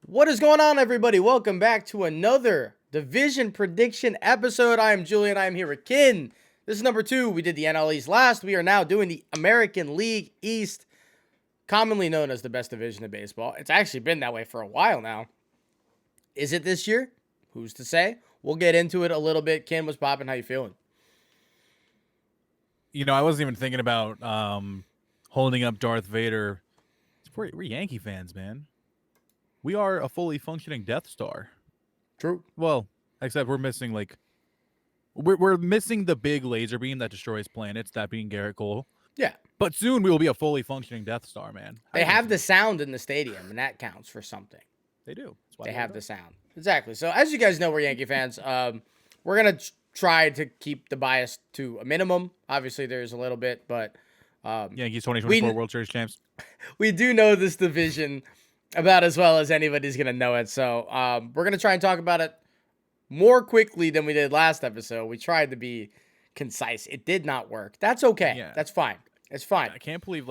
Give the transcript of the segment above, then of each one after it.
What is going on, everybody? Welcome back to another division prediction episode. I am Julian. I am here with Kin. This is number 2. We did the NL East last. We are now doing the American League East, commonly known as the best division of baseball. It's actually been that way for a while now. Is it this year? Who's to say? We'll get into it a little bit. Kin, what's popping? How you feeling? I wasn't even thinking about holding up Darth Vader. We're Yankee fans, man. We are a fully functioning Death Star. True. Well, except we're missing we're missing the big laser beam that destroys planets, that being Garrett Cole. Yeah. But soon we will be a fully functioning Death Star, man. They have the sound in the stadium, and that counts for something. They do. That's why they have the sound. Exactly. So as you guys know, we're Yankee fans. We're going to try to keep the bias to a minimum. Obviously, there's a little bit, but Yankees 2024 World Series champs. We do know this division about as well as anybody's going to know it. So we're going to try and talk about it more quickly than we did last episode. We tried to be concise. It did not work. That's okay. Yeah. That's fine. It's fine. I can't believe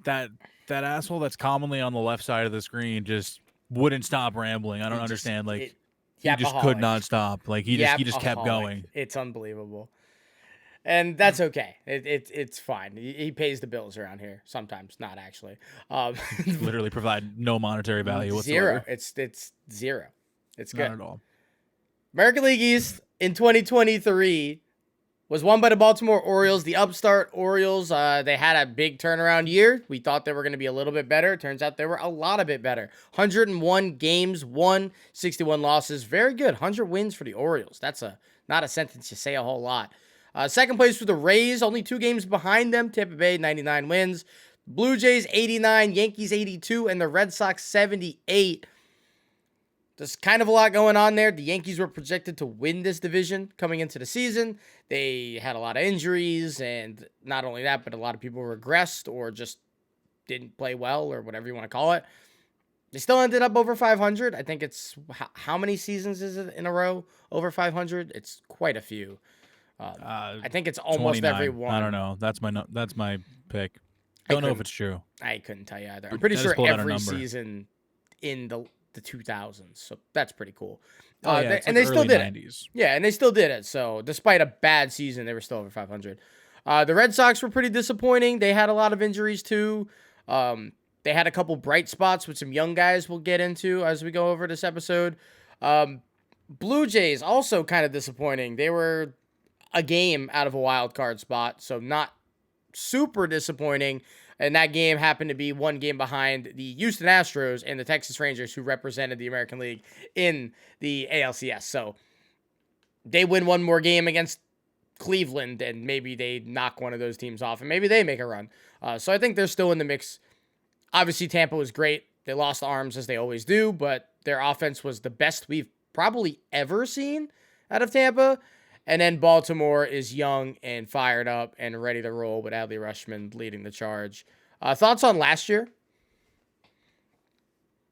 that asshole that's commonly on the left side of the screen just wouldn't stop rambling. I don't understand. He just could not stop. He just kept going. It's unbelievable. And that's okay. It's fine. He pays the bills around here. Sometimes, not actually. Literally provide no monetary value whatsoever. Zero. It's zero. It's good. Not at all. American League East in 2023 was won by the Baltimore Orioles. The upstart Orioles, they had a big turnaround year. We thought they were going to be a little bit better. Turns out they were a lot of bit better. 101 games won, 61 losses. Very good. 100 wins for the Orioles. That's not a sentence you say a whole lot. Second place for the Rays, only 2 games behind them. Tampa Bay, 99 wins. Blue Jays, 89. Yankees, 82. And the Red Sox, 78. There's kind of a lot going on there. The Yankees were projected to win this division coming into the season. They had a lot of injuries, and not only that, but a lot of people regressed or just didn't play well or whatever you want to call it. They still ended up over 500. I think it's, how many seasons is it in a row over 500? It's quite a few. I think it's almost 29. every one. I don't know. That's my pick. Don't know if it's true. I couldn't tell you either. I'm pretty sure every season in the 2000s. So that's pretty cool. They still did 90s. it. Yeah, and they still did it. So despite a bad season, they were still over 500. The Red Sox were pretty disappointing. They had a lot of injuries too. They had a couple bright spots with some young guys we'll get into as we go over this episode. Blue Jays also kind of disappointing. They were a game out of a wild card spot, so not super disappointing. And that game happened to be 1 game behind the Houston Astros and the Texas Rangers, who represented the American League in the ALCS. So they win 1 more game against Cleveland, and maybe they knock one of those teams off, and maybe they make a run. So I think they're still in the mix. Obviously, Tampa was great. They lost arms, as they always do, but their offense was the best we've probably ever seen out of Tampa. And then Baltimore is young and fired up and ready to roll with Adley Rutschman leading the charge. Thoughts on last year?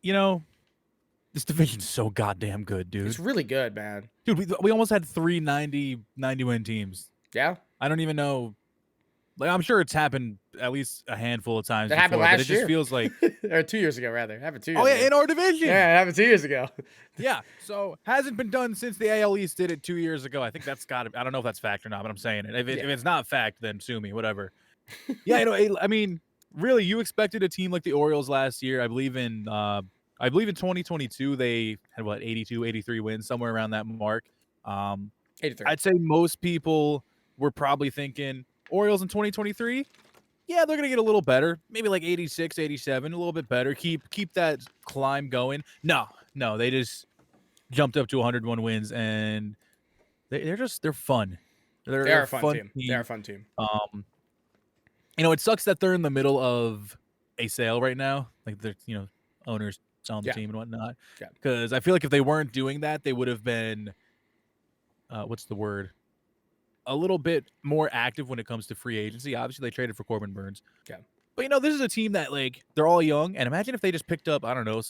This division's so goddamn good, dude. It's really good, man. Dude, we almost had 3 90-win teams. Yeah. I don't even know. I'm sure it's happened at least a handful of times. It happened last year. It just feels like... or 2 years ago, rather. It happened 2 years ago. Oh, yeah, in our division. Yeah, it happened 2 years ago. Yeah, so hasn't been done since the AL East did it 2 years ago. I think that's got to... I don't know if that's fact or not, but I'm saying it. If it's not fact, then sue me, whatever. Yeah, I mean, really, you expected a team like the Orioles last year. I believe in 2022, they had, 82, 83 wins, somewhere around that mark. 83. I'd say most people were probably thinking Orioles in 2023... Yeah, they're going to get a little better. Maybe 86, 87, a little bit better. Keep that climb going. No, they just jumped up to 101 wins, and they're fun. They're a fun team. They're a fun team. It sucks that they're in the middle of a sale right now. They're, owners selling the team and whatnot. Because I feel like if they weren't doing that, they would have been, what's the word? A little bit more active when it comes to free agency. Obviously, they traded for Corbin Burns. Yeah. But, this is a team that, they're all young. And imagine if they just picked up, I don't know,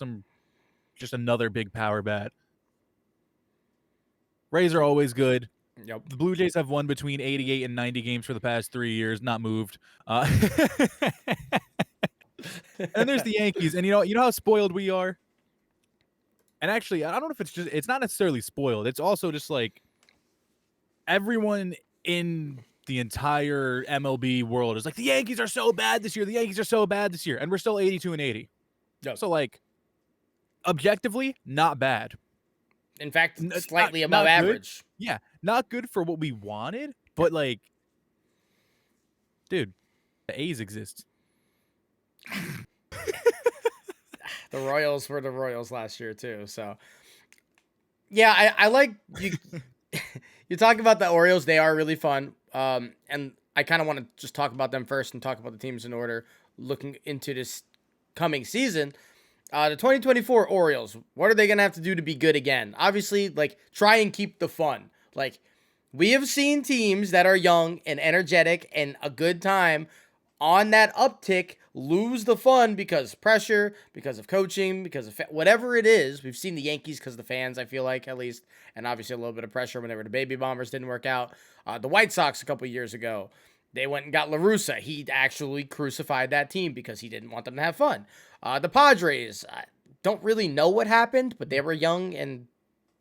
just another big power bat. Rays are always good. Yep. The Blue Jays have won between 88 and 90 games for the past 3 years, not moved. And there's the Yankees. And, you know how spoiled we are? And actually, I don't know if it's not necessarily spoiled. It's also just like everyone in the entire MLB world is like, the Yankees are so bad this year. The Yankees are so bad this year. And we're still 82-80. Yep. So, like, objectively, not bad. In fact, slightly above average. Good. Yeah, not good for what we wanted, but, like, dude, the A's exist. The Royals were the Royals last year, too. So, yeah, I like you. You talk about the Orioles. They are really fun. And I kind of want to just talk about them first and talk about the teams in order looking into this coming season. The 2024 Orioles, what are they going to have to do to be good again? Obviously, like, try and keep the fun. Like, we have seen teams that are young and energetic and a good time on that uptick lose the fun because pressure, because of coaching, because of whatever it is. We've seen the Yankees because of the fans, I feel like, at least, and obviously a little bit of pressure whenever the Baby Bombers didn't work out. The White Sox a couple years ago, they went and got La Russa. He actually crucified that team because he didn't want them to have fun. The Padres, don't really know what happened, but they were young and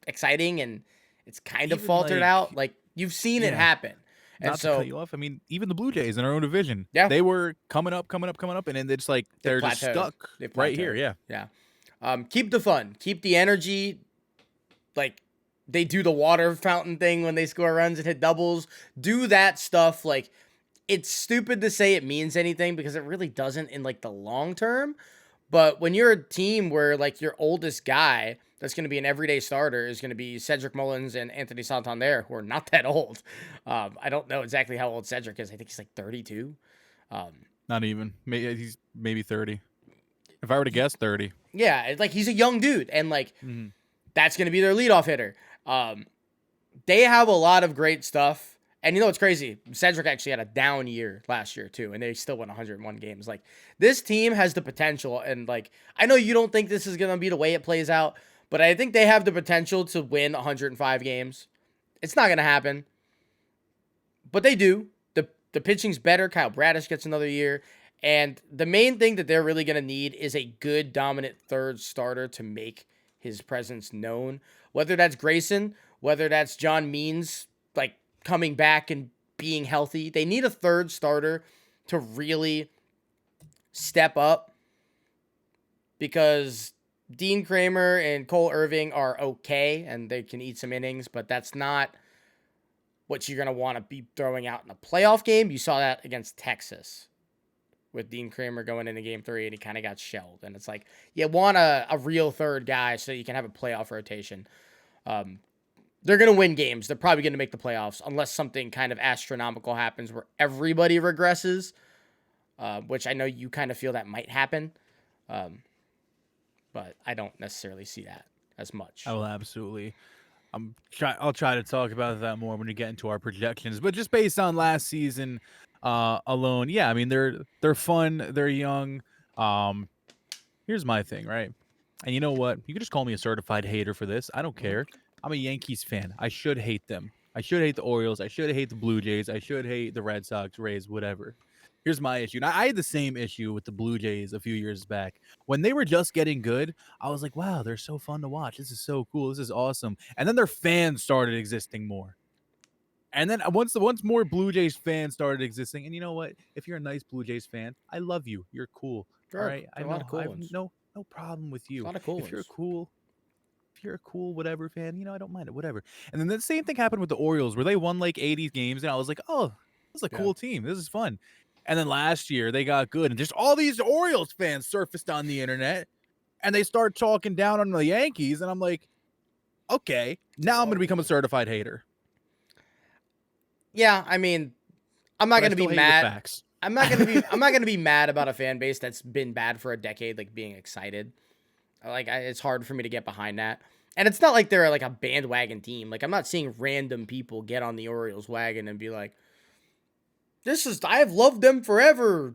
exciting, and it's kind of faltered out. Like, you've seen it happen. And not to cut you off, I mean, even the Blue Jays in our own division, they were coming up, and then it's like they're just stuck right here. Yeah. Keep the fun, keep the energy. Like, they do the water fountain thing when they score runs and hit doubles. Do that stuff. Like, it's stupid to say it means anything because it really doesn't in, like, the long term. But when you're a team where, like, your oldest guy that's going to be an everyday starter is going to be Cedric Mullins and Anthony Santander, who are not that old. I don't know exactly how old Cedric is. I think he's like 32. Not even. He's maybe 30. If I were to guess, 30. Yeah, it's like he's a young dude, and like that's going to be their leadoff hitter. They have a lot of great stuff. And you know what's crazy? Cedric actually had a down year last year too, and they still won 101 games. Like, this team has the potential, and like, I know you don't think this is going to be the way it plays out, but I think they have the potential to win 105 games. It's not going to happen, but they do. The pitching's better. Kyle Bradish gets another year, and the main thing that they're really going to need is a good, dominant third starter to make his presence known. Whether that's Grayson, whether that's John Means, like, coming back and being healthy. They need a third starter to really step up, because Dean Kramer and Cole Irving are okay and they can eat some innings, but that's not what you're going to want to be throwing out in a playoff game. You saw that against Texas with Dean Kramer going into game 3, and he kind of got shelled. And it's like, you want a real third guy so you can have a playoff rotation. They're going to win games. They're probably going to make the playoffs unless something kind of astronomical happens where everybody regresses, which I know you kind of feel that might happen. But I don't necessarily see that as much. Oh, absolutely. I'll try to talk about that more when we get into our projections. But just based on last season alone, yeah, I mean, they're fun. They're young. Here's my thing, right? And you know what? You can just call me a certified hater for this. I don't care. I'm a Yankees fan. I should hate them. I should hate the Orioles. I should hate the Blue Jays. I should hate the Red Sox, Rays, whatever. Here's my issue. Now, I had the same issue with the Blue Jays a few years back. When they were just getting good, I was like, wow, they're so fun to watch. This is so cool. This is awesome. And then their fans started existing more. And then once more Blue Jays fans started existing, and you know what? If you're a nice Blue Jays fan, I love you. You're cool. Sure. All right? I have no problem with you. A lot of cool If you're a cool whatever fan, I don't mind it, whatever. And then the same thing happened with the Orioles, where they won like 80 games, and I was like, oh, this is a cool team. This is fun. And then last year they got good, and just all these Orioles fans surfaced on the internet, and they start talking down on the Yankees, and I'm like, okay, now I'm going to become a certified hater. Yeah, I mean, I'm not going to be mad. I'm not going to be mad about a fan base that's been bad for a decade, like being excited. Like, it's hard for me to get behind that. And it's not like they're like a bandwagon team. Like, I'm not seeing random people get on the Orioles wagon and be like, I have loved them forever.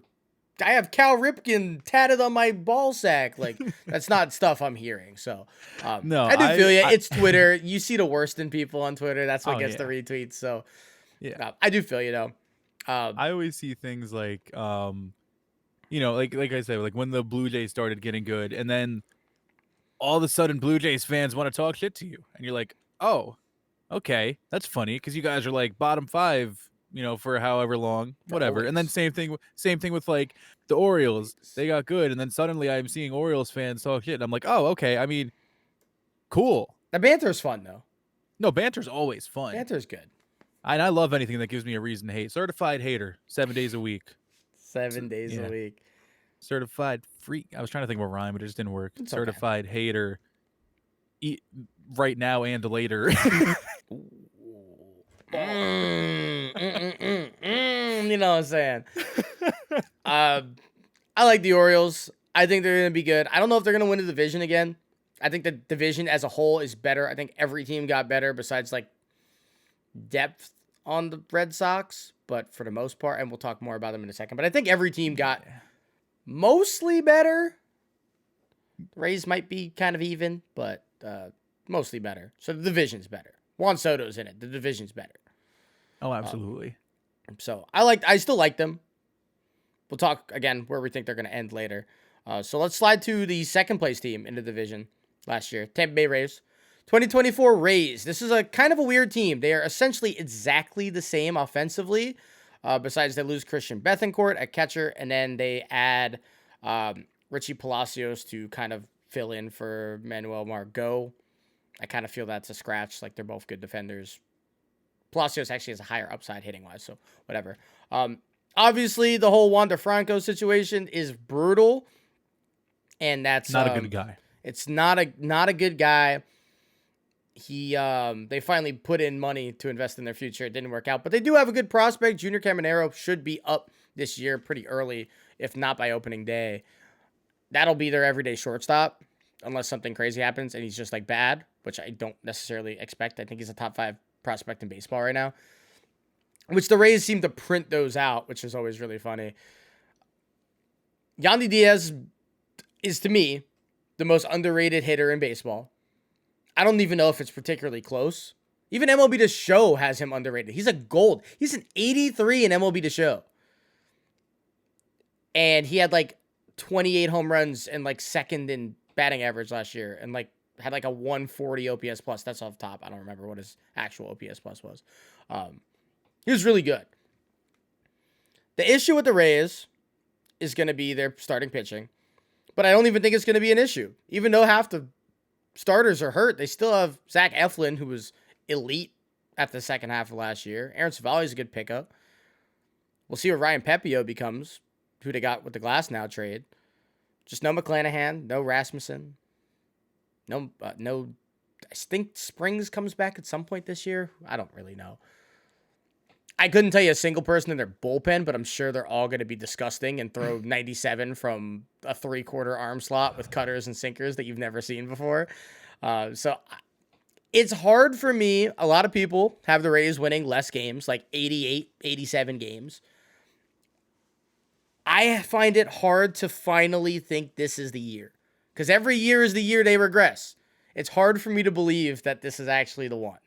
I have Cal Ripken tatted on my ball sack. Like, that's not stuff I'm hearing. So, no, I do feel you. It's Twitter. You see the worst in people on Twitter. That's what gets the retweets. So, yeah, I do feel you, though. I always see things like, like I said, like when the Blue Jays started getting good, and then all of a sudden Blue Jays fans want to talk shit to you, and you're like, oh, okay, that's funny because you guys are like bottom 5, for however long, whatever. Always. And then same thing with like the Orioles. They got good, and then suddenly I'm seeing Orioles fans talk shit, and I'm like, oh, okay. I mean, cool. The banter's fun though. No, banter's always fun. Banter's good. I love anything that gives me a reason to hate. Certified hater, 7 days a week. 7 days a week. Certified freak. I was trying to think of a rhyme, but it just didn't work. It's certified hater. Right now and later. You know what I'm saying? I like the Orioles. I think they're going to be good. I don't know if they're going to win the division again. I think the division as a whole is better. I think every team got better besides like depth on the Red Sox, but for the most part, and we'll talk more about them in a second, but I think every team got mostly better. The Rays might be kind of even, but mostly better. So the division's better. Juan Soto's in it. The division's better. Oh, absolutely. So I still like them. We'll talk again where we think they're going to end later. So let's slide to the second place team in the division last year, Tampa Bay Rays. 2024 Rays. This is a kind of a weird team. They are essentially exactly the same offensively, besides they lose Christian Bethancourt at catcher, and then they add Richie Palacios to kind of fill in for Manuel Margot. I kind of feel that's a scratch. Like, they're both good defenders. Palacios actually has a higher upside hitting-wise, so whatever. Obviously, the whole Wander Franco situation is brutal, and that's not a good guy. It's not a good guy. They finally put in money to invest in their future. It didn't work out, but they do have a good prospect. Junior Caminero should be up this year pretty early, if not by opening day. That'll be their everyday shortstop, unless something crazy happens and he's just like bad, which I don't necessarily expect. I think he's a top 5 prospect in baseball right now, which the Rays seem to print those out, which is always really funny. Yandy Diaz is, to me, the most underrated hitter in baseball. I don't even know if it's particularly close. Even MLB The Show has him underrated. He's a gold. He's an 83 in MLB The Show. And he had like 28 home runs and like second in batting average last year and like had like a 140 OPS plus. That's off the top. I don't remember what his actual OPS plus was. He was really good. The issue with the Rays is going to be their starting pitching. But I don't even think it's going to be an issue. Even though half the starters are hurt, they still have Zach Eflin, who was elite at the second half of last year. Aaron Savali is a good pickup. We'll see what Ryan Pepio becomes, who they got with the Glasnow trade. Just no McClanahan, no Rasmussen. No, I think Springs comes back at some point this year. I don't really know. I couldn't tell you a single person in their bullpen, but I'm sure they're all going to be disgusting and throw 97 from a 3/4 arm slot with cutters and sinkers that you've never seen before. So it's hard for me. A lot of people have the Rays winning less games, like 88, 87 games. I find it hard to finally think this is the year, because every year is the year they regress. It's hard for me to believe that this is actually the one.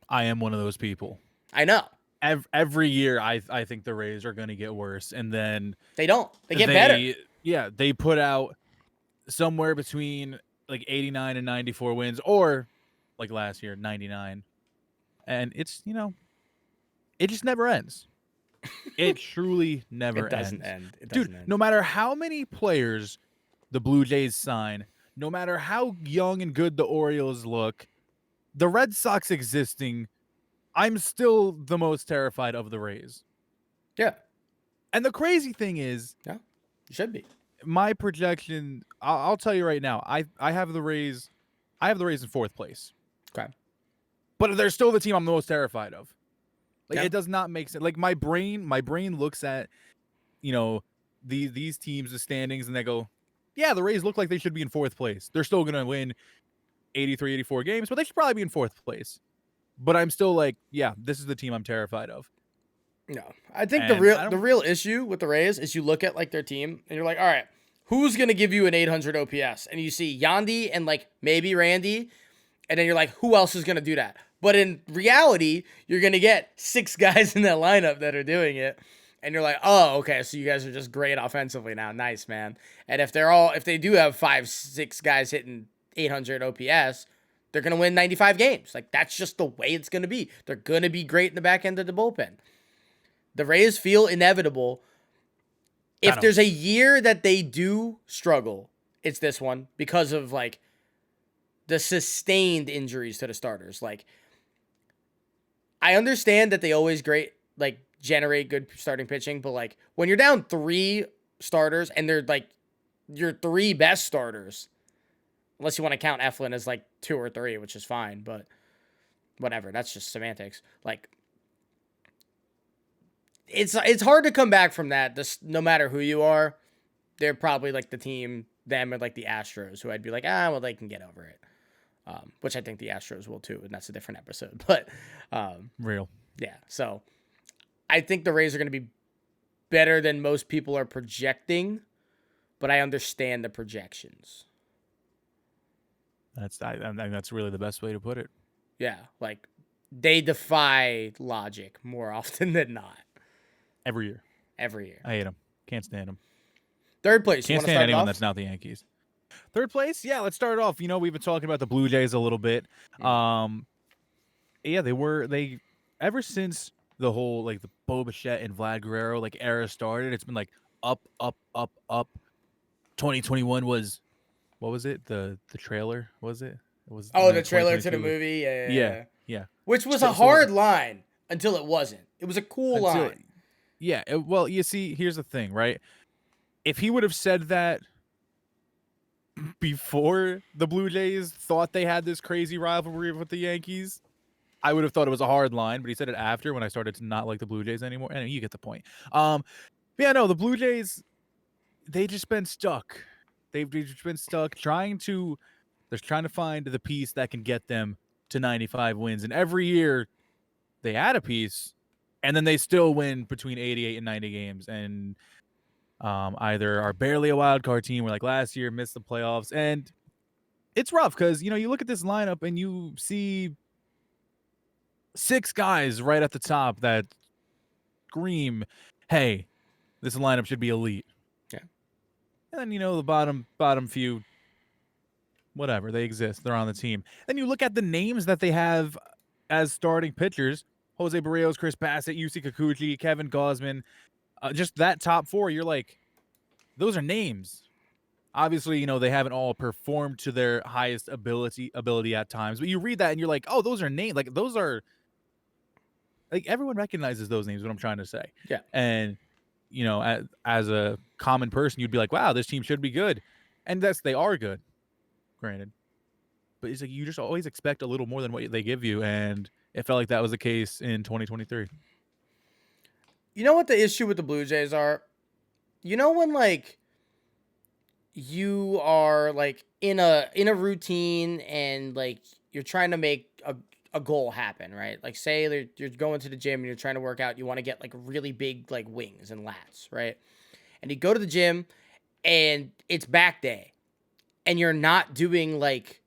I am one of those people. I know. Every year, I think the Rays are going to get worse, and then they don't. They get better. Yeah, they put out somewhere between like 89 and 94 wins, or like last year, 99. And it's, it just never ends. It truly never ends. It doesn't end. Dude, no matter how many players the Blue Jays sign, no matter how young and good the Orioles look, the Red Sox existing, I'm still the most terrified of the Rays. Yeah. And the crazy thing is, yeah, you should be. My projection, I'll tell you right now, I have the Rays in 4th place. Okay. But they're still the team I'm the most terrified of. Like, It does not make sense. Like, my brain looks at, these teams, the standings, and they go, yeah, the Rays look like they should be in 4th place. They're still going to win 83, 84 games, but they should probably be in 4th place. But I'm still like, yeah, this is the team I'm terrified of. No, I think the real issue with the Rays is you look at like their team and you're like, all right, who's going to give you an 800 OPS? And you see Yandy and like maybe Randy. And then you're like, who else is going to do that? But in reality, you're going to get 6 guys in that lineup that are doing it. And you're like, oh, okay, so you guys are just great offensively now. Nice, man. And if they do have 5-6 guys hitting 800 OPS, they're going to win 95 games. Like, that's just the way it's going to be. They're going to be great in the back end of the bullpen. The Rays feel inevitable. If there's a year that they do struggle, it's this one because of, like, the sustained injuries to the starters. Like, I understand that they always generate good starting pitching, but, like, when you're down 3 starters and they're, like, your 3 best starters, unless you want to count Eflin as, like, 2 or 3, which is fine, but whatever. That's just semantics. Like, it's hard to come back from that. No matter who you are, they're probably, like, the team, them or, like, the Astros, who I'd be like, well, they can get over it. Which I think the Astros will too, and that's a different episode. But real. Yeah, so I think the Rays are going to be better than most people are projecting, but I understand the projections. That's really the best way to put it. Yeah, like, they defy logic more often than not. Every year. I hate them. Can't stand them. Third place. Can't stand anyone that's not the Yankees. Third place? Yeah, let's start it off. We've been talking about the Blue Jays a little bit. Yeah, they ever since the whole, like, the Bo Bichette and Vlad Guerrero, like, era started, it's been, like, up, up, up, up. 2021 was, what was it? The trailer, was it? The trailer to the movie? Yeah. Which was a hard line until it wasn't. It was a cool line. Yeah, well, you see, here's the thing, right? If he would have said that before the Blue Jays thought they had this crazy rivalry with the Yankees, I would have thought it was a hard line, but he said it after when I started to not like the Blue Jays anymore. Anyway, you get the point. The Blue Jays, they just been stuck. They've just been stuck trying to find the piece that can get them to 95 wins. And every year they add a piece, and then they still win between 88 and 90 games. And either are barely a wild card team, or like last year missed the playoffs. And it's rough because, you look at this lineup and you see 6 guys right at the top that scream, hey, this lineup should be elite. Yeah. And then, the bottom few, whatever, they exist. They're on the team. Then you look at the names that they have as starting pitchers: Jose Barrios, Chris Bassett, Yusei Kikuchi, Kevin Gausman. Just that top 4, you're like, those are names. Obviously, they haven't all performed to their highest ability at times. But you read that and you're like, oh, those are names. Like, those are, like, everyone recognizes those names, what I'm trying to say. Yeah. And, as a common person, you'd be like, wow, this team should be good. And they are good, granted. But it's like, you just always expect a little more than what they give you. And it felt like that was the case in 2023. You know what the issue with the Blue Jays are? When, like, you are, like, in a routine and, like, you're trying to make a goal happen, right? Like, say you're going to the gym and you're trying to work out. You want to get, like, really big, like, wings and lats, right? And you go to the gym and it's back day and you're not doing, like,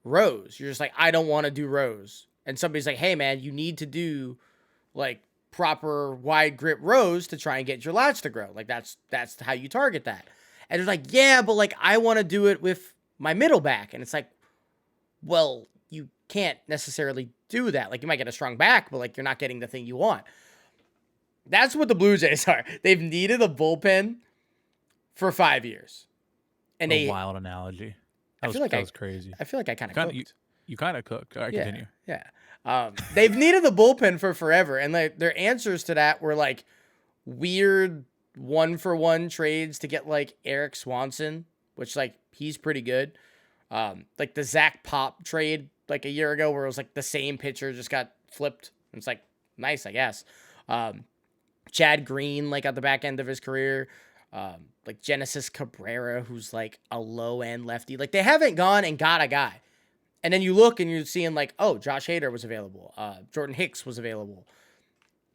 rows. You're just like, I don't want to do rows. And somebody's like, hey, man, you need to do, like, proper wide grip rows to try and get your lats to grow. Like, that's how you target that. And they're like, yeah, but, like, I want to do it with my middle back. And it's like, well, you can't necessarily do that. Like, you might get a strong back, but, like, you're not getting the thing you want. That's what the Blue Jays are. They've needed a bullpen for 5 years. And a wild analogy. That was crazy. I feel like I kind of cooked. You kind of cooked. All right, continue. Yeah. They've needed the bullpen for forever, and, like, their answers to that were, like, weird 1-for-1 trades to get, like, Eric Swanson, which, like, he's pretty good. Like the Zach Pop trade, like, a year ago, where it was, like, the same pitcher just got flipped. And it's like, nice, I guess. Chad Green, like, at the back end of his career. Like Genesis Cabrera, who's, like, a low end lefty. Like, they haven't gone and got a guy. And then you look and you're seeing, like, oh, Josh Hader was available. Jordan Hicks was available.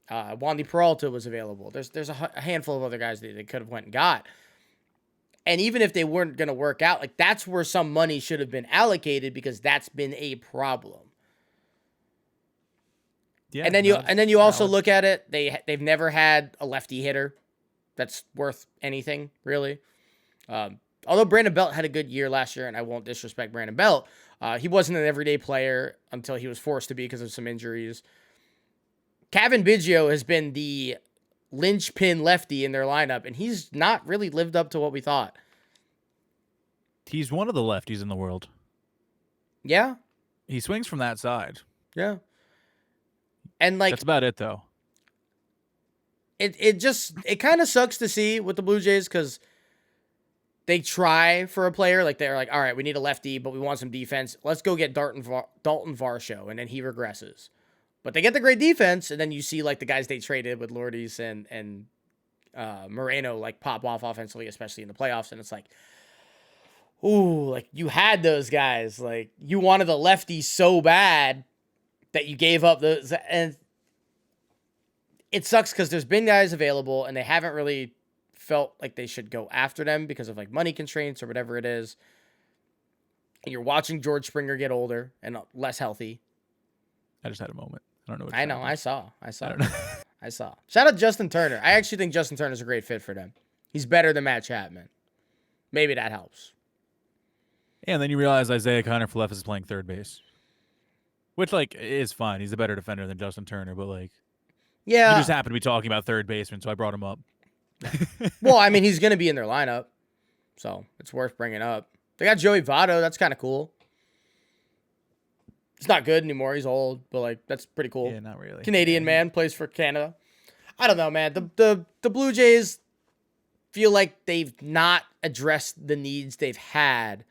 Wandy Peralta was available. There's a handful of other guys that they could have went and got. And even if they weren't going to work out, like, that's where some money should have been allocated, because that's been a problem. Yeah, and then you also look at it. They've never had a lefty hitter that's worth anything really. Although Brandon Belt had a good year last year, and I won't disrespect Brandon Belt, he wasn't an everyday player until he was forced to be because of some injuries. Cavan Biggio has been the linchpin lefty in their lineup, and he's not really lived up to what we thought. He's one of the lefties in the world. Yeah. He swings from that side. Yeah. And like that's about it though. It kind of sucks to see with the Blue Jays because they try for a player. Like they're like, all right, we need a lefty, but we want some defense. Let's go get Dalton Varsho, and then he regresses. But they get the great defense, and then you see like the guys they traded with Lourdes and Moreno like pop off offensively, especially in the playoffs, and it's like, ooh, like you had those guys. Like you wanted the lefty so bad that you gave up those, and it sucks because there's been guys available and they haven't really felt like they should go after them because of like money constraints or whatever it is. And you're watching George Springer get older and less healthy. I just had a moment. I don't know. I know. I saw. I saw. Shout out Justin Turner. I actually think Justin Turner's a great fit for them. He's better than Matt Chapman. Maybe that helps. Yeah, and then you realize Isaiah Kiner-Falefa is playing third base, which like is fine. He's a better defender than Justin Turner, but like, yeah, you just happen to be talking about third baseman, so I brought him up. Well, I mean, he's going to be in their lineup, so it's worth bringing up. They got Joey Votto. That's kind of cool. He's not good anymore. He's old, but like that's pretty cool. Yeah, not really. Canadian man, plays for Canada. I don't know, man. The Blue Jays feel like they've not addressed the needs they've had,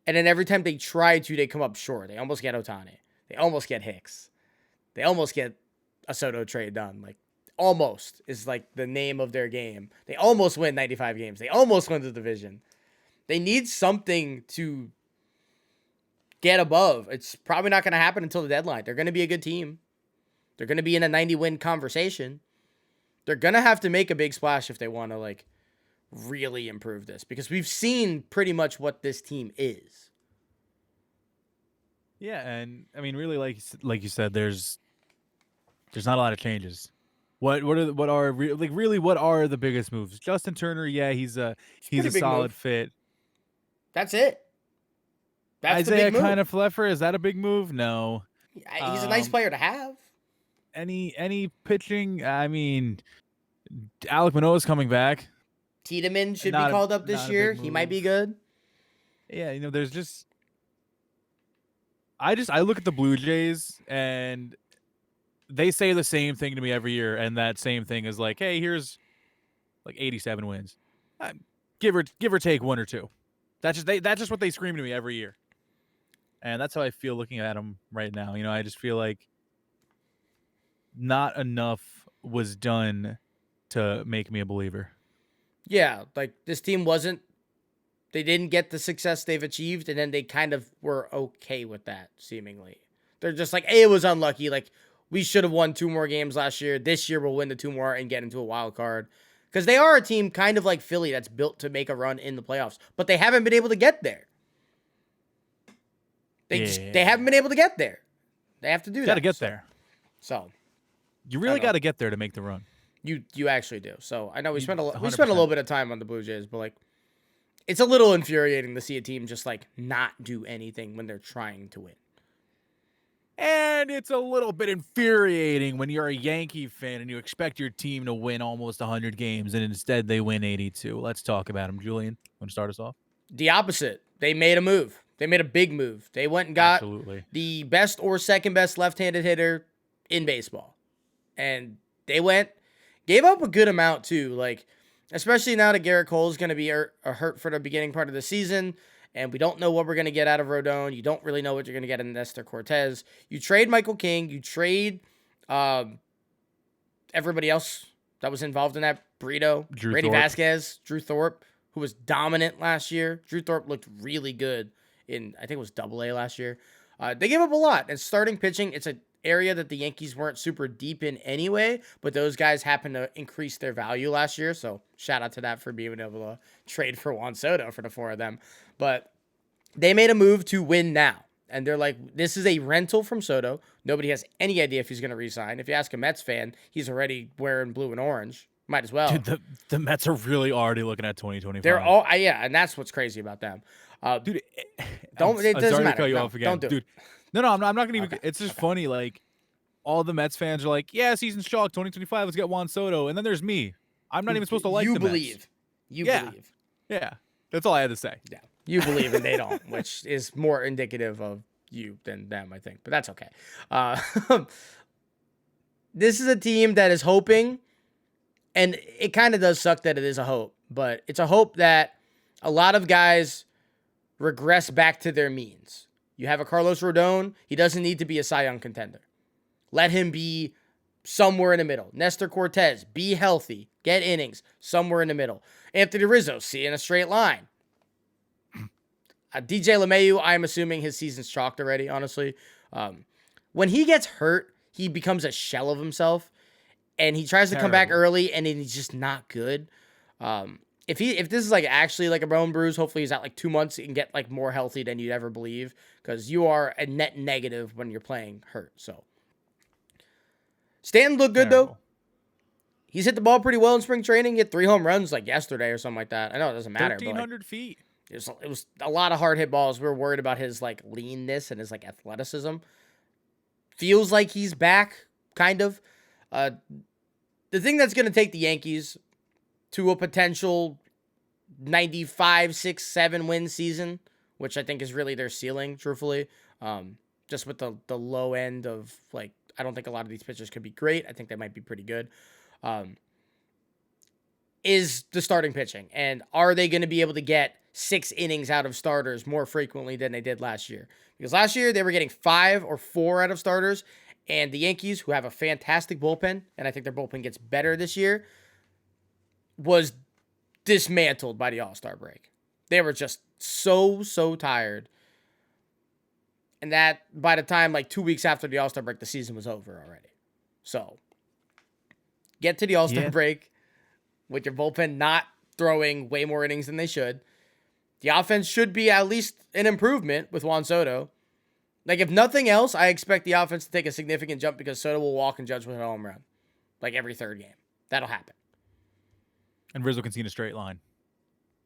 and then every time they try to, they come up short. They almost get Ohtani. They almost get Hicks. They almost get a Soto trade done. Like almost is like the name of their game. They almost win 95 games. They almost win the division. They need something to get above. It's probably not going to happen until the deadline. They're going to be a good team. They're going to be in a 90-win conversation. They're going to have to make a big splash if they want to like really improve this because we've seen pretty much what this team is. Yeah, and I mean, really, like you said, there's not a lot of changes. What are the biggest moves? Justin Turner, yeah, he's a solid fit. That's it. That's Isaiah Kiner-Falefa, is that a big move? No. He's a nice player to have. Any pitching? I mean, Alek Manoah's coming back. Tiedemann should be called up this year. He might be good. Yeah, there's just I look at the Blue Jays and they say the same thing to me every year, and that same thing is like, hey, here's like 87 wins. Give or take one or two. That's just what they scream to me every year. And that's how I feel looking at them right now. I just feel like not enough was done to make me a believer. Yeah, like this team they didn't get the success they've achieved, and then they kind of were okay with that, seemingly. They're just like, hey, it was unlucky. Like, we should have won 2 more games last year. This year we'll win the 2 more and get into a wild card. Because they are a team kind of like Philly that's built to make a run in the playoffs, but they haven't been able to get there. They haven't been able to get there. They have to do that. Got to get there. So you really got to get there to make the run. You actually do. So I know we spent a little bit of time on the Blue Jays, but like it's a little infuriating to see a team just like not do anything when they're trying to win. And it's a little bit infuriating when you're a Yankee fan and you expect your team to win almost 100 games and instead they win 82. Let's talk about them. Julian, want to start us off? The opposite. They made a move. They made a big move. They went and got the best or second best left-handed hitter in baseball. And they gave up a good amount too. Like, especially now that Garrett Cole is going to be hurt for the beginning part of the season. And we don't know what we're going to get out of Rodon. You don't really know what you're going to get in Nestor Cortez. You trade Michael King. You trade everybody else that was involved in that. Brito, Brady Vasquez, Drew Thorpe, who was dominant last year. Drew Thorpe looked really good in, I think it was AA last year. They gave up a lot. And starting pitching, it's an area that the Yankees weren't super deep in anyway, but those guys happened to increase their value last year. So shout out to that for being able to trade for Juan Soto for the 4 of them. But they made a move to win now. and they're like, this is a rental from Soto. Nobody has any idea if he's going to resign. If you ask a Mets fan, he's already wearing blue and orange. Might as well. Dude, the Mets are really already looking at 2025. They're all and that's what's crazy about them. Dude, it doesn't matter. No, don't do dude. It. No, I'm not gonna even. Okay. It's just funny. Like, all the Mets fans are like, yeah, season's chalk, 2025. Let's get Juan Soto, and then there's me. I'm not even supposed to like the Mets. You believe. Yeah, that's all I had to say. Yeah, you believe and they don't, which is more indicative of you than them, I think. But that's okay. This is a team that is hoping, and it kind of does suck that it is a hope, but it's a hope that a lot of guys regress back to their means. You have a Carlos Rodon. He doesn't need to be a Cy Young contender. Let him be somewhere in the middle. Nestor Cortez, be healthy. Get innings somewhere in the middle. Anthony Rizzo, see in a straight line. DJ LeMahieu, I'm assuming his season's chalked already, honestly. When he gets hurt, he becomes a shell of himself, and he tries to come back early, and he's just not good. If this is like actually like a bone bruise, hopefully he's out like 2 months and get like more healthy than you'd ever believe, because you are a net negative when you're playing hurt. So Stanton looked good though. He's hit the ball pretty well in spring training. He hit 3 home runs like yesterday or something like that. I know it doesn't matter. 1,300 feet. It was a lot of hard hit balls. We were worried about his like leanness and his like athleticism. Feels like he's back, kind of. The thing that's going to take the Yankees to a potential 95, 6, 7 win season, which I think is really their ceiling, truthfully. Just with the low end of, like, I don't think a lot of these pitchers could be great. I think they might be pretty good. Is the starting pitching. And are they going to be able to get 6 innings out of starters more frequently than they did last year? Because last year they were getting 5 or 4 out of starters, and the Yankees, who have a fantastic bullpen, and I think their bullpen gets better this year, was dismantled by the All-Star break. They were just so tired. And that, by the time, like 2 weeks after the All-Star break, the season was over already. So, get to the All-Star break with your bullpen not throwing way more innings than they should. The offense should be at least an improvement with Juan Soto. Like, if nothing else, I expect the offense to take a significant jump because Soto will walk and Judge with a home run. Like, every third game. That'll happen. And Rizzo can see in a straight line.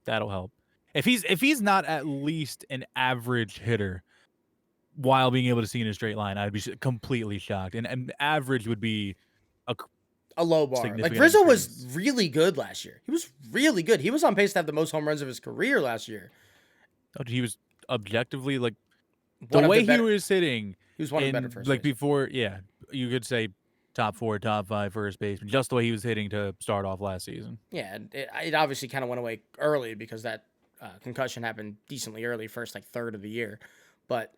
That'll help. If he's not at least an average hitter while being able to see in a straight line, I'd be completely shocked. And average would be a low bar. Like, Rizzo was really good last year. He was really good. He was on pace to have the most home runs of his career last year. Oh, he was objectively, like, the way he was hitting. He was one of the better first like baseman. Before, yeah, you could say top 4, top 5 first baseman, just the way he was hitting to start off last season. Yeah, it obviously kind of went away early because that concussion happened decently early, first like third of the year. But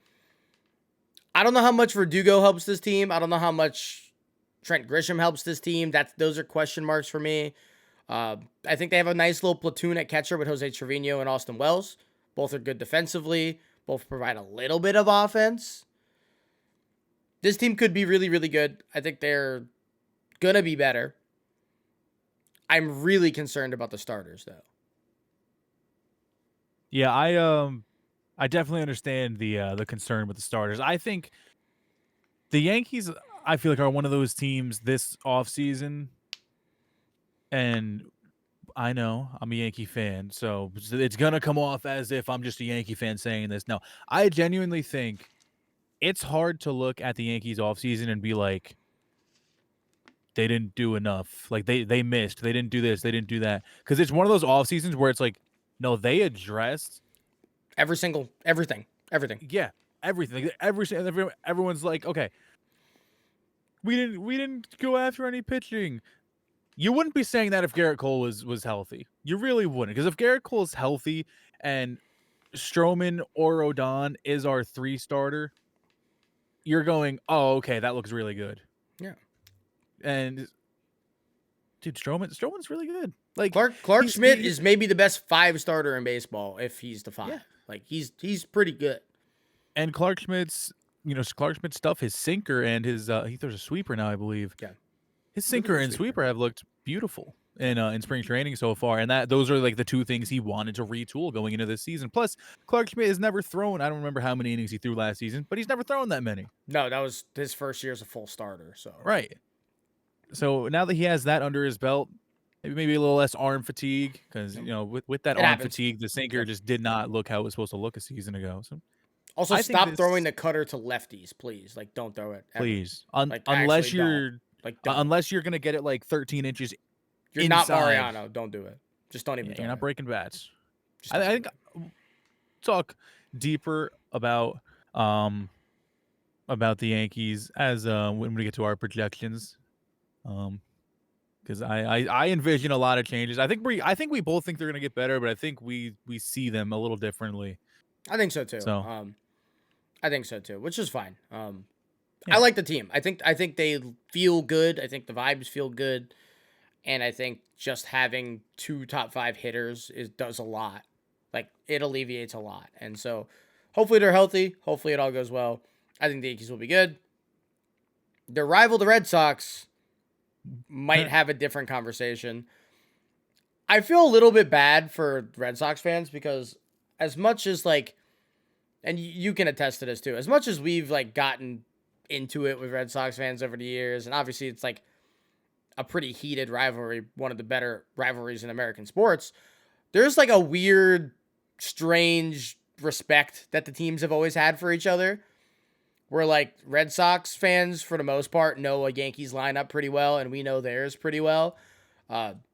I don't know how much Verdugo helps this team. I don't know how much Trent Grisham helps this team. Those are question marks for me. I think they have a nice little platoon at catcher with Jose Trevino and Austin Wells. Both are good defensively. Both provide a little bit of offense. This team could be really, really good. I think they're going to be better. I'm really concerned about the starters, though. Yeah, I definitely understand the concern with the starters. I think the Yankees, I feel like, are one of those teams this offseason, and I know I'm a Yankee fan, so it's going to come off as if I'm just a Yankee fan saying this. No, I genuinely think it's hard to look at the Yankees offseason and be like, they didn't do enough. Like, they missed. They didn't do this. They didn't do that. Because it's one of those off seasons where it's like, no, they addressed everything. Yeah, everything. Everyone's like, okay, we didn't go after any pitching. You wouldn't be saying that if Garrett Cole was healthy. You really wouldn't. Because if Garrett Cole is healthy and Stroman or Rodon is our 3 starter, you're going, oh, okay, that looks really good. Yeah. And dude, Stroman's really good. Like, Clark Schmidt is maybe the best 5 starter in baseball if he's the 5. Yeah. Like, he's pretty good. And Clark Schmidt's stuff, his sinker and his he throws a sweeper now, I believe. Yeah. His sinker and sweeper have looked beautiful. in spring training so far, and those are like the two things he wanted to retool going into this season. Plus, Clarke Schmidt has never thrown. I don't remember how many innings he threw last season, but he's never thrown that many. No, that was his first year as a full starter. So right. So now that he has that under his belt, maybe a little less arm fatigue, because with that arm fatigue, the sinker just did not look how it was supposed to look a season ago. So also stop throwing the cutter to lefties, please. Like, don't throw it. Ever. Please, unless you're unless you're gonna get it like 13 inches. You're inside. Not Mariano. Don't do it. Just don't even. You're not breaking bats. I think talk deeper about the Yankees as when we get to our projections, because I envision a lot of changes. I think we both think they're gonna get better, but I think we see them a little differently. I think so too. I think so too, which is fine. I like the team. I think they feel good. I think the vibes feel good. And I think just having 2 top 5 hitters does a lot. Like, it alleviates a lot. And so, hopefully they're healthy. Hopefully it all goes well. I think the Yankees will be good. Their rival, the Red Sox, might have a different conversation. I feel a little bit bad for Red Sox fans because as much as, like, and you can attest to this too, as much as we've, like, gotten into it with Red Sox fans over the years, and obviously it's, like, a pretty heated rivalry, one of the better rivalries in American sports, there's like a weird, strange respect that the teams have always had for each other. Where like Red Sox fans, for the most part, know a Yankees lineup pretty well, and we know theirs pretty well.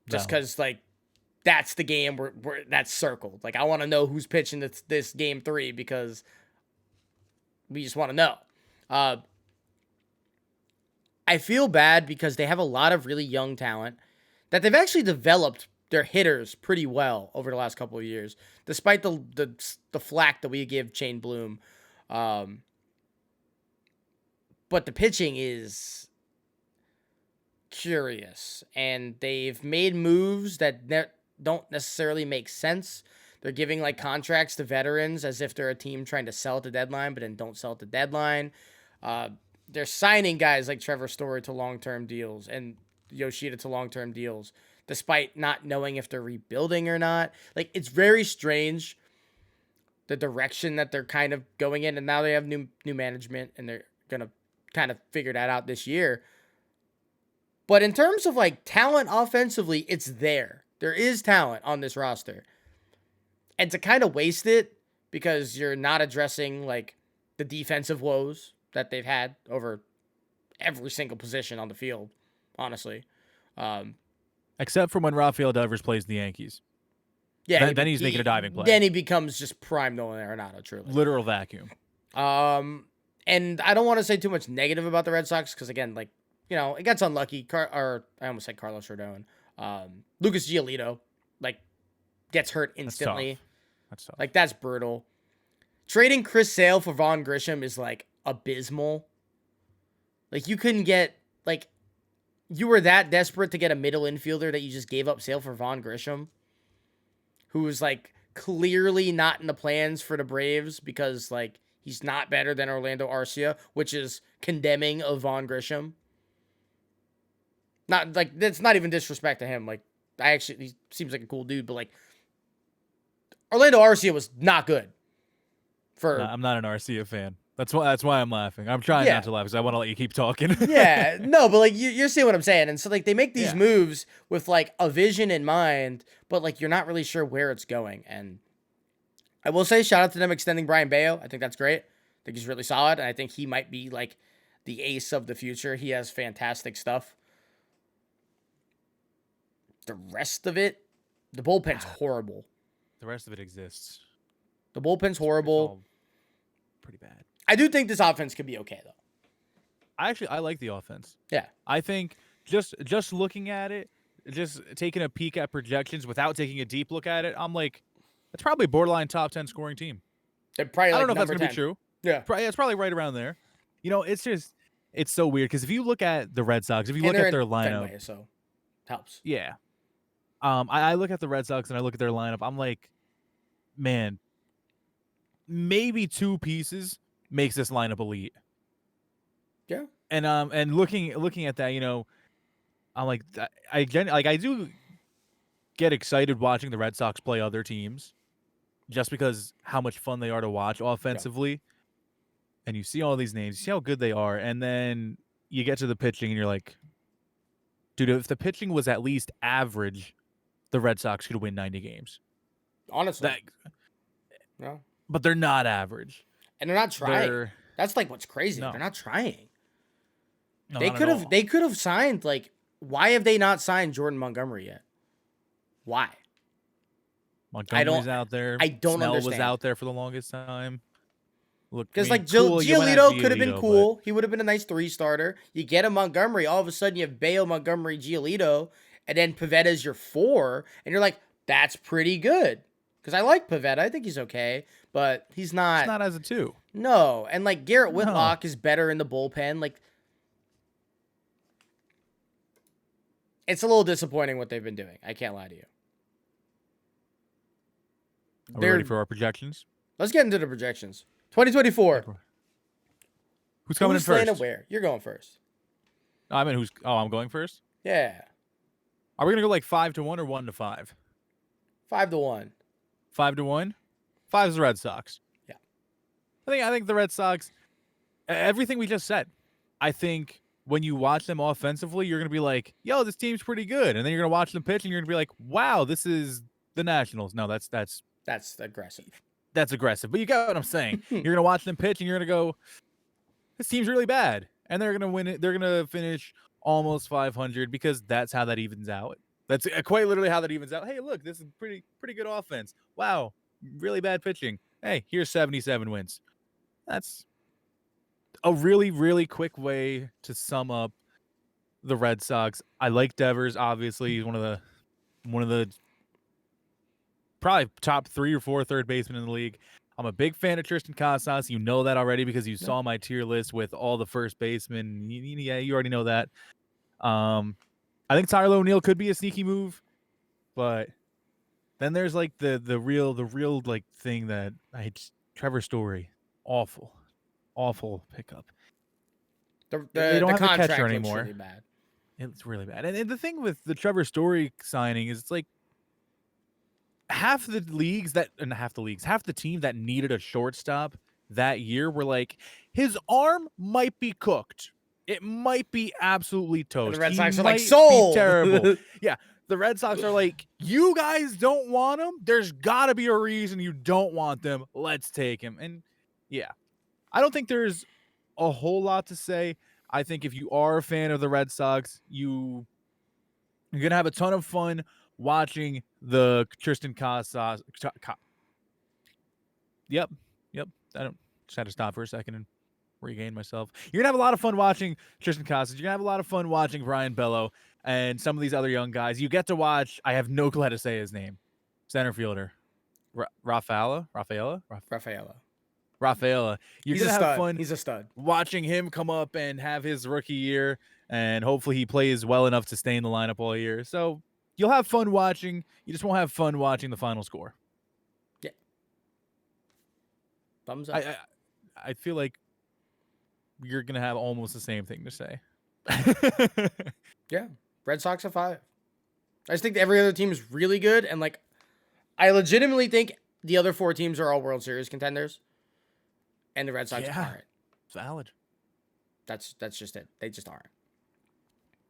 Just because like that's the game where that's circled. Like I want to know who's pitching this game 3 because we just want to know. I feel bad because they have a lot of really young talent that they've actually developed their hitters pretty well over the last couple of years, despite the flack that we give Shane Bloom. But the pitching is curious, and they've made moves that don't necessarily make sense. They're giving like contracts to veterans as if they're a team trying to sell at the deadline, but then don't sell at the deadline. They're signing guys like Trevor Story to long-term deals and Yoshida to long-term deals, despite not knowing if they're rebuilding or not. Like, it's very strange, the direction that they're kind of going in, and now they have new management, and they're going to kind of figure that out this year. But in terms of, like, talent offensively, it's there. There is talent on this roster. And to kind of waste it because you're not addressing, like, the defensive woes that they've had over every single position on the field, honestly. Except for when Rafael Devers plays the Yankees. Yeah. Then he's making a diving play. Then he becomes just prime Nolan Arenado, truly. Literal vacuum. And I don't want to say too much negative about the Red Sox because, again, like, it gets unlucky. I almost said Carlos Rodon. Lucas Giolito, like, gets hurt instantly. That's tough. Like, that's brutal. Trading Chris Sale for Vaughn Grisham is, like, abysmal. Like, you couldn't get, like, you were that desperate to get a middle infielder that you just gave up Sale for Vaughn Grisham, who was, like, clearly not in the plans for the Braves because, like, he's not better than Orlando Arcia, which is condemning of Vaughn Grisham. Not, like, that's not even disrespect to him. Like, he seems like a cool dude, but, like, Orlando Arcia was not good. I'm not an Arcia fan. That's why I'm laughing. I'm trying not to laugh because I want to let you keep talking. Yeah, no, but like you're seeing what I'm saying, and so like they make these moves with like a vision in mind, but like you're not really sure where it's going. And I will say, shout out to them extending Brian Bayo. I think that's great. I think he's really solid, and I think he might be like the ace of the future. He has fantastic stuff. The rest of it, the bullpen's horrible. The rest of it exists. The bullpen's horrible. Pretty bad. I do think this offense could be okay, though. I like the offense. Yeah. I think just looking at it, just taking a peek at projections without taking a deep look at it, I'm like, it's probably borderline top 10 scoring team. Probably I don't know if that's going to be true. Yeah. It's probably right around there. It's so weird because if you look at the Red Sox, if you look at their lineup. Fenway, so helps. Yeah. I look at the Red Sox and I look at their lineup. I'm like, man, maybe 2 pieces makes this lineup elite. Yeah. And looking at that, I'm like, I do get excited watching the Red Sox play other teams just because how much fun they are to watch offensively. Yeah. And you see all these names, you see how good they are, and then you get to the pitching and you're like, dude, if the pitching was at least average, the Red Sox could win 90 games. Honestly. No. But they're not average. And they're not trying. That's like what's crazy. No. They're not trying. No, they could have signed, like, why have they not signed Jordan Montgomery yet? Why? Montgomery's out there. I don't Snell understand. was out there for the longest time. Because Giolito could have been cool. He would have been a nice 3 starter. You get a Montgomery, all of a sudden you have Bello, Montgomery, Giolito, and then Pavetta's your 4, and you're like, that's pretty good. Because I like Pivetta. I think he's okay, but he's not. He's not as a 2. No, and like Garrett Whitlock is better in the bullpen. Like, it's a little disappointing what they've been doing. I can't lie to you. Are we ready for our projections? Let's get into the projections. 2024. Who's coming in first? Where? You're going first. I'm going first? Yeah. Are we going to go like 5-1 or 1-5? 5-1. 5-1? 5 is the Red Sox. Yeah. I think the Red Sox, everything we just said, I think when you watch them offensively, you're going to be like, yo, this team's pretty good. And then you're going to watch them pitch and you're going to be like, wow, this is the Nationals. No, that's aggressive. That's aggressive. But you get what I'm saying. You're going to watch them pitch and you're going to go, this team's really bad. And they're going to win it. They're going to finish almost 500 because that's how that evens out. That's quite literally how that evens out. Hey, look, this is pretty good offense. Wow, really bad pitching. Hey, here's 77 wins. That's a really, really quick way to sum up the Red Sox. I like Devers. Obviously, he's one of the probably top 3 or 4 third basemen in the league. I'm a big fan of Tristan Casas. You know that already because you saw my tier list with all the first basemen. Yeah, you already know that. I think Tyler O'Neill could be a sneaky move, but then there's like the real like thing that Trevor Story, awful pickup. They don't have a catcher anymore. Really bad. It's really bad. And the thing with the Trevor Story signing is it's like half the team that needed a shortstop that year were like, his arm might be cooked. It might be absolutely toast. And the Red Sox are like, sold. Terrible. Yeah. The Red Sox are like, you guys don't want him? There's got to be a reason you don't want them. Let's take him. And yeah, I don't think there's a whole lot to say. I think if you are a fan of the Red Sox, you're going to have a ton of fun watching the Tristan Casas. Yep. Just had to stop for a second and regain myself. You're gonna have a lot of fun watching Tristan Casas. You're gonna have a lot of fun watching Brian Bello and some of these other young guys. You get to watch. I have no clue how to say his name. Center fielder, Rafaela. You're gonna have fun. He's a stud. Watching him come up and have his rookie year, and hopefully he plays well enough to stay in the lineup all year. So you'll have fun watching. You just won't have fun watching the final score. Yeah. Thumbs up. I feel like you're going to have almost the same thing to say. Yeah. Red Sox are 5. I just think every other team is really good. And, like, I legitimately think the other 4 teams are all World Series contenders. And the Red Sox aren't. Valid. That's just it. They just aren't.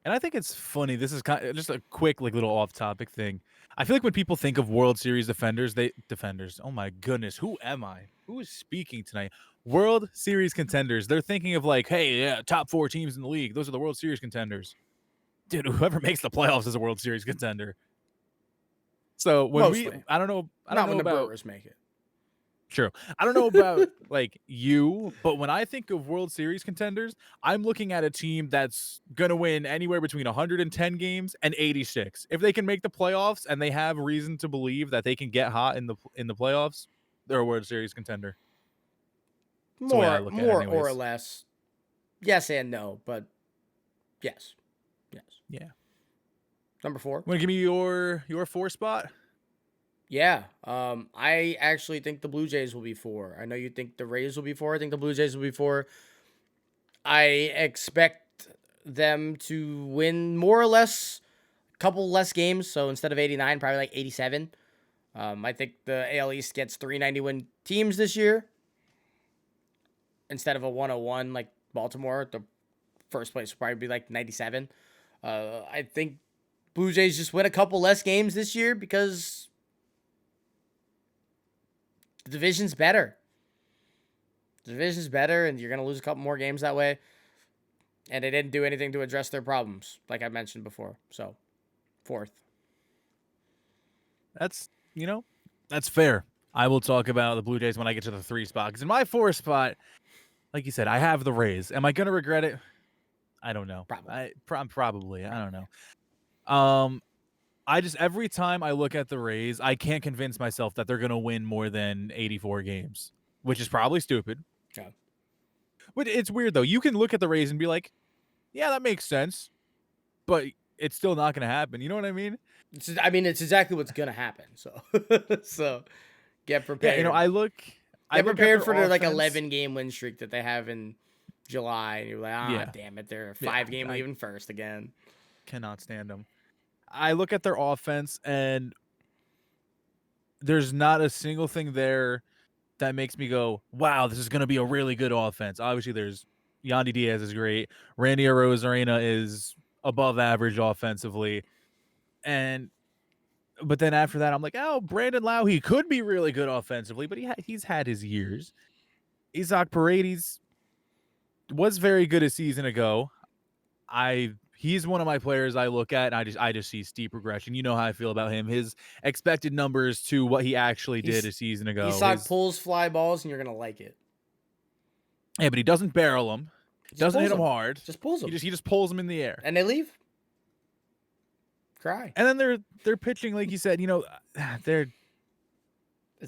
And I think it's funny. This is kind of just a quick, like, little off-topic thing. I feel like when people think of World Series defenders, oh my goodness, who am I? Who is speaking tonight? World Series contenders. They're thinking of like, hey, yeah, top 4 teams in the league. Those are the World Series contenders. Dude, whoever makes the playoffs is a World Series contender. So when I don't know when the about Brewers make it. True. I don't know about like you, but when I think of World Series contenders, I'm looking at a team that's going to win anywhere between 110 games and 86. If they can make the playoffs and they have reason to believe that they can get hot in the playoffs, they're a World Series contender. More or less. Yes and no, but yes. Yeah. Number 4. Want to give me your 4 spot? Yeah. I actually think the Blue Jays will be 4. I know you think the Rays will be 4. I think the Blue Jays will be 4. I expect them to win more or less couple less games. So instead of 89, probably like 87. I think the AL East gets 390 win teams this year instead of a 101 like Baltimore. The first place will probably be like 97. I think Blue Jays just win a couple less games this year because the division's better. The division's better, and you're going to lose a couple more games that way. And they didn't do anything to address their problems, like I mentioned before. So, 4th. That's fair. I will talk about the Blue Jays when I get to the 3 spot. Because in my 4 spot, like you said, I have the Rays. Am I going to regret it? I don't know. Probably. I don't know. I just, every time I look at the Rays, I can't convince myself that they're going to win more than 84 games, which is probably stupid. Yeah. But it's weird, though. You can look at the Rays and be like, yeah, that makes sense. But it's still not going to happen. You know what I mean? It's exactly what's going to happen. So get prepared. Yeah, Get prepared for their like 11 game win streak that they have in July. And you're like, damn it. They're a 5-game leaving first again. Cannot stand them. I look at their offense, and there's not a single thing there that makes me go, wow, this is going to be a really good offense. Obviously, there's Yandy Diaz is great. Randy Arozarena is above average offensively. But then after that, I'm like, oh, Brandon Lowe, he could be really good offensively, but he's had his years. Isaac Paredes was very good a season ago. He's one of my players I look at, and I just see steep regression. You know how I feel about him. His expected numbers to what he actually did a season ago. Isaac pulls fly balls, and you're going to like it. Yeah, but he doesn't barrel them. Doesn't hit them hard. Just pulls them. He just pulls them in the air. And they leave. Cry. And then they're pitching, like you said, it's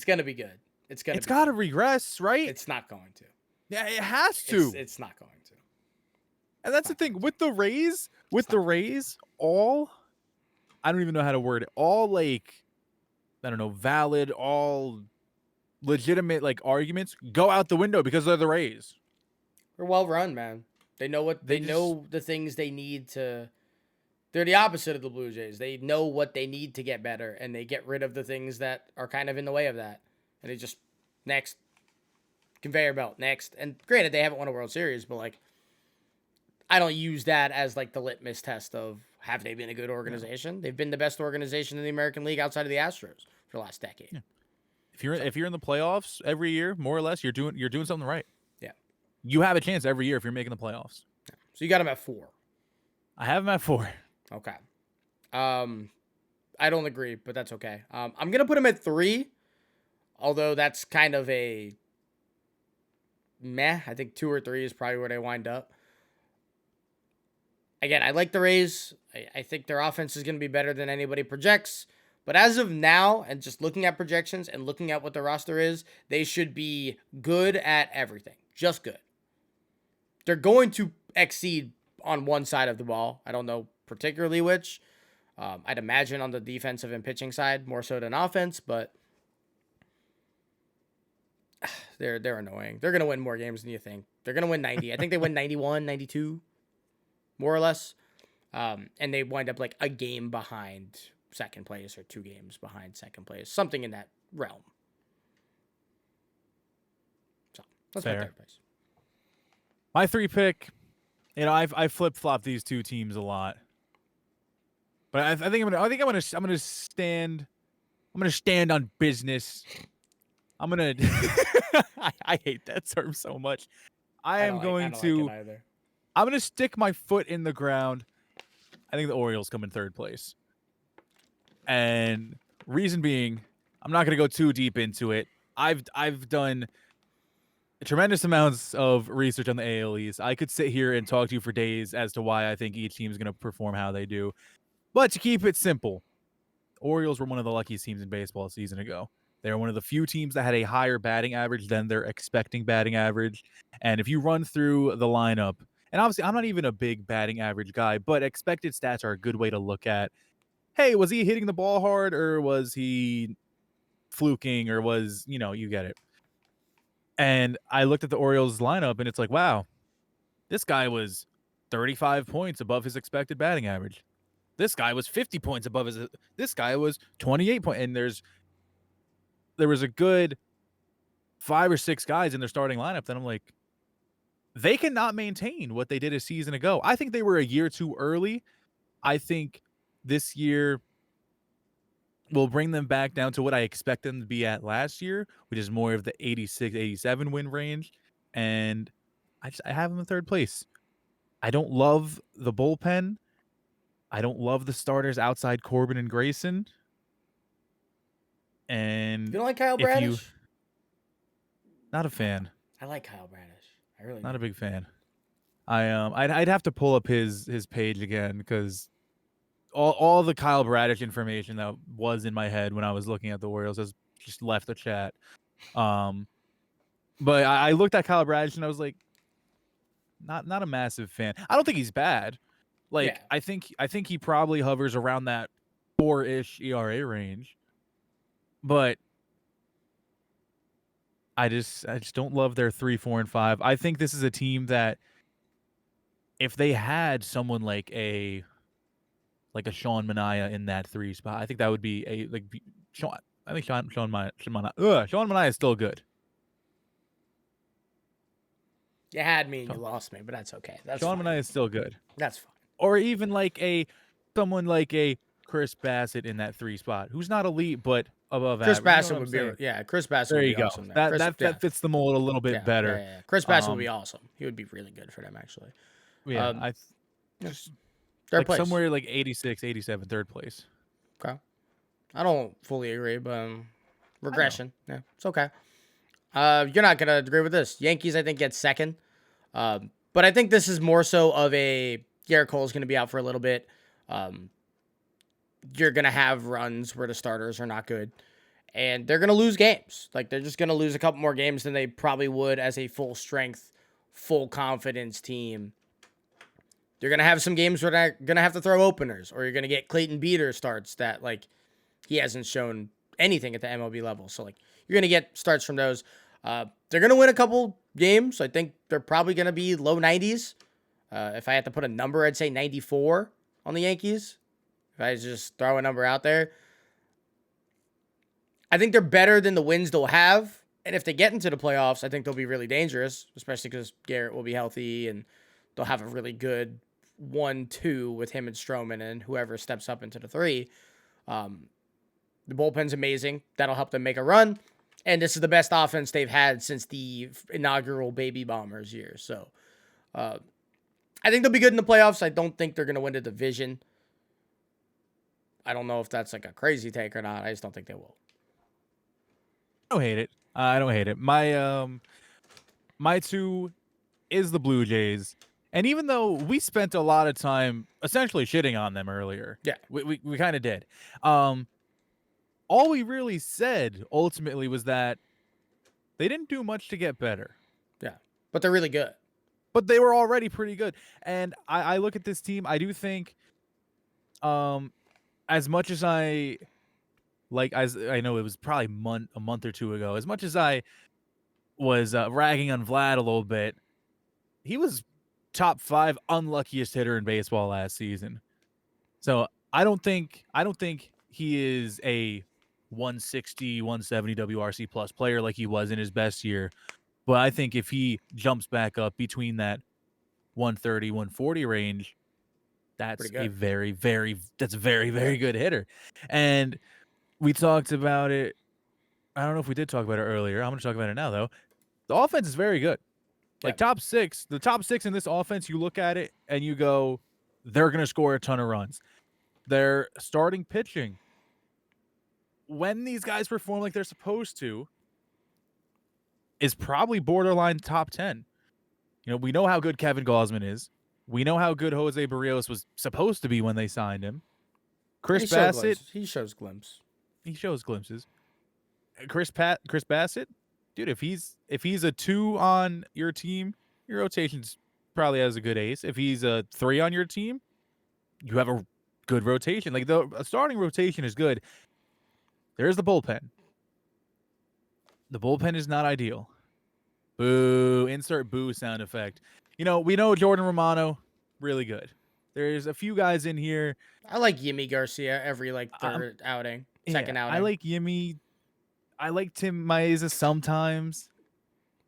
going to be good. It's got to regress, right? It's not going to. Yeah, it has to. It's not going to. And that's the thing with the Rays. I don't even know how to word it. All valid, all legitimate arguments go out the window because they're the Rays. They're well run, man. They know know the things they need to. They're the opposite of the Blue Jays. They know what they need to get better, and they get rid of the things that are kind of in the way of that. And they just next conveyor belt next. And granted, they haven't won a World Series, but I don't use that as the litmus test of have they been a good organization. Yeah. They've been the best organization in the American League outside of the Astros for the last decade. Yeah. If you're in the playoffs every year, more or less, you're doing something right. Yeah, you have a chance every year if you're making the playoffs. Yeah. So you got them at 4. I have them at 4. Okay. I don't agree, but that's okay. I'm gonna put them at 3, although that's kind of a meh. I think 2 or 3 is probably where they wind up. Again, I like the Rays. I think their offense is going to be better than anybody projects. But as of now, and just looking at projections and looking at what the roster is, they should be good at everything. Just good. They're going to exceed on one side of the ball. I don't know particularly which. I'd imagine on the defensive and pitching side more so than offense, but they're annoying. They're going to win more games than you think. They're going to win 90. I think they win 91, 92. More or less. And they wind up a game behind second place or 2 games behind second place. Something in that realm. So that's my 3rd place. My 3 pick, I flip-flop these 2 teams a lot. But I think I'm gonna stand on business. I'm gonna I hate that term so much. I'm going to stick my foot in the ground. I think the Orioles come in 3rd place. And reason being, I'm not going to go too deep into it. I've done tremendous amounts of research on the AL East. I could sit here and talk to you for days as to why I think each team is going to perform how they do. But to keep it simple, Orioles were one of the luckiest teams in baseball a season ago. They were one of the few teams that had a higher batting average than their expecting batting average. And if you run through the lineup, and obviously I'm not even a big batting average guy, but expected stats are a good way to look at, hey, was he hitting the ball hard or was he fluking or was, you get it. And I looked at the Orioles lineup and it's wow, this guy was 35 points above his expected batting average. This guy was 50 points above his. This guy was 28 points. And there was a good 5 or 6 guys in their starting lineup that I'm like, they cannot maintain what they did a season ago. I think they were a year too early. I think this year will bring them back down to what I expect them to be at last year, which is more of the 86, 87 win range. And I have them in third place. I don't love the bullpen. I don't love the starters outside Corbin and Grayson. And you don't like Kyle Bradish? Not a fan. I like Kyle Bradish. I really not a big fan. I'd have to pull up his page again because all the Kyle Bradish information that was in my head when I was looking at the Orioles has just left the chat. But I looked at Kyle Bradish and I was like, not a massive fan. I don't think he's bad. Like yeah. I think he probably hovers around that 4-ish ERA range. But I just don't love their 3, 4, and 5. I think this is a team that if they had someone like a Sean Manaea in that 3 spot, I think that would be Sean. I think Sean Manaea is still good. You had me and you lost me, but that's okay. Sean Manaea is still good. That's fine. Or even someone like a Chris Bassett in that 3 spot, who's not elite but above Chris average. Bassett would be Chris Bassett there would you be go. Awesome That fits the mold a little bit better. Yeah. Chris Bassett would be awesome. He would be really good for them actually. Yeah, just third place. Somewhere like 86, 87, third place. Okay. I don't fully agree, but regression. Yeah, it's okay. You're not gonna agree with this. Yankees, I think, get second. But I think this is more so of a Garrett Cole's gonna be out for a little bit. You're going to have runs where the starters are not good. And they're going to lose games. Like, they're just going to lose a couple more games than they probably would as a full-strength, full-confidence team. You're going to have some games where they're going to have to throw openers. Or you're going to get Clayton Beeter starts that, he hasn't shown anything at the MLB level. So, you're going to get starts from those. They're going to win a couple games. I think they're probably going to be low 90s. If I had to put a number, I'd say 94 on the Yankees. If I just throw a number out there, I think they're better than the wins they'll have. And if they get into the playoffs, I think they'll be really dangerous, especially because Garrett will be healthy and they'll have a really good 1-2 with him and Stroman and whoever steps up into the 3. The bullpen's amazing. That'll help them make a run. And this is the best offense they've had since the inaugural Baby Bombers year. So I think they'll be good in the playoffs. I don't think they're going to win the division. I don't know if that's a crazy take or not. I just don't think they will. I don't hate it. My 2 is the Blue Jays. And even though we spent a lot of time essentially shitting on them earlier. Yeah. We kind of did. All we really said ultimately was that they didn't do much to get better. Yeah. But they're really good. But they were already pretty good. And I look at this team, I do think as much as I know it was probably a month or 2 ago, as much as I was ragging on Vlad a little bit, he was top 5 unluckiest hitter in baseball last season. So I don't think he is a 160, 170 WRC plus player like he was in his best year. But I think if he jumps back up between that 130, 140 range, that's a very, very good hitter. And we talked about it. I don't know if we did talk about it earlier. I'm going to talk about it now, though. The offense is very good. The top 6 in this offense, you look at it and you go, they're going to score a ton of runs. Their starting pitching, when these guys perform like they're supposed to, is probably borderline top 10. We know how good Kevin Gausman is. We know how good Jose Barrios was supposed to be when they signed him. Chris Bassett. He shows glimpses. He shows glimpses. Chris Bassett, dude, if he's a 2 on your team, your rotation's probably has a good ace. If he's a 3 on your team, you have a good rotation. The starting rotation is good. There's the bullpen. The bullpen is not ideal. Boo. Insert boo sound effect. We know Jordan Romano, really good. There's a few guys in here. I like Yimi Garcia every third outing, second outing. I like Yimi. I like Tim Maeza sometimes.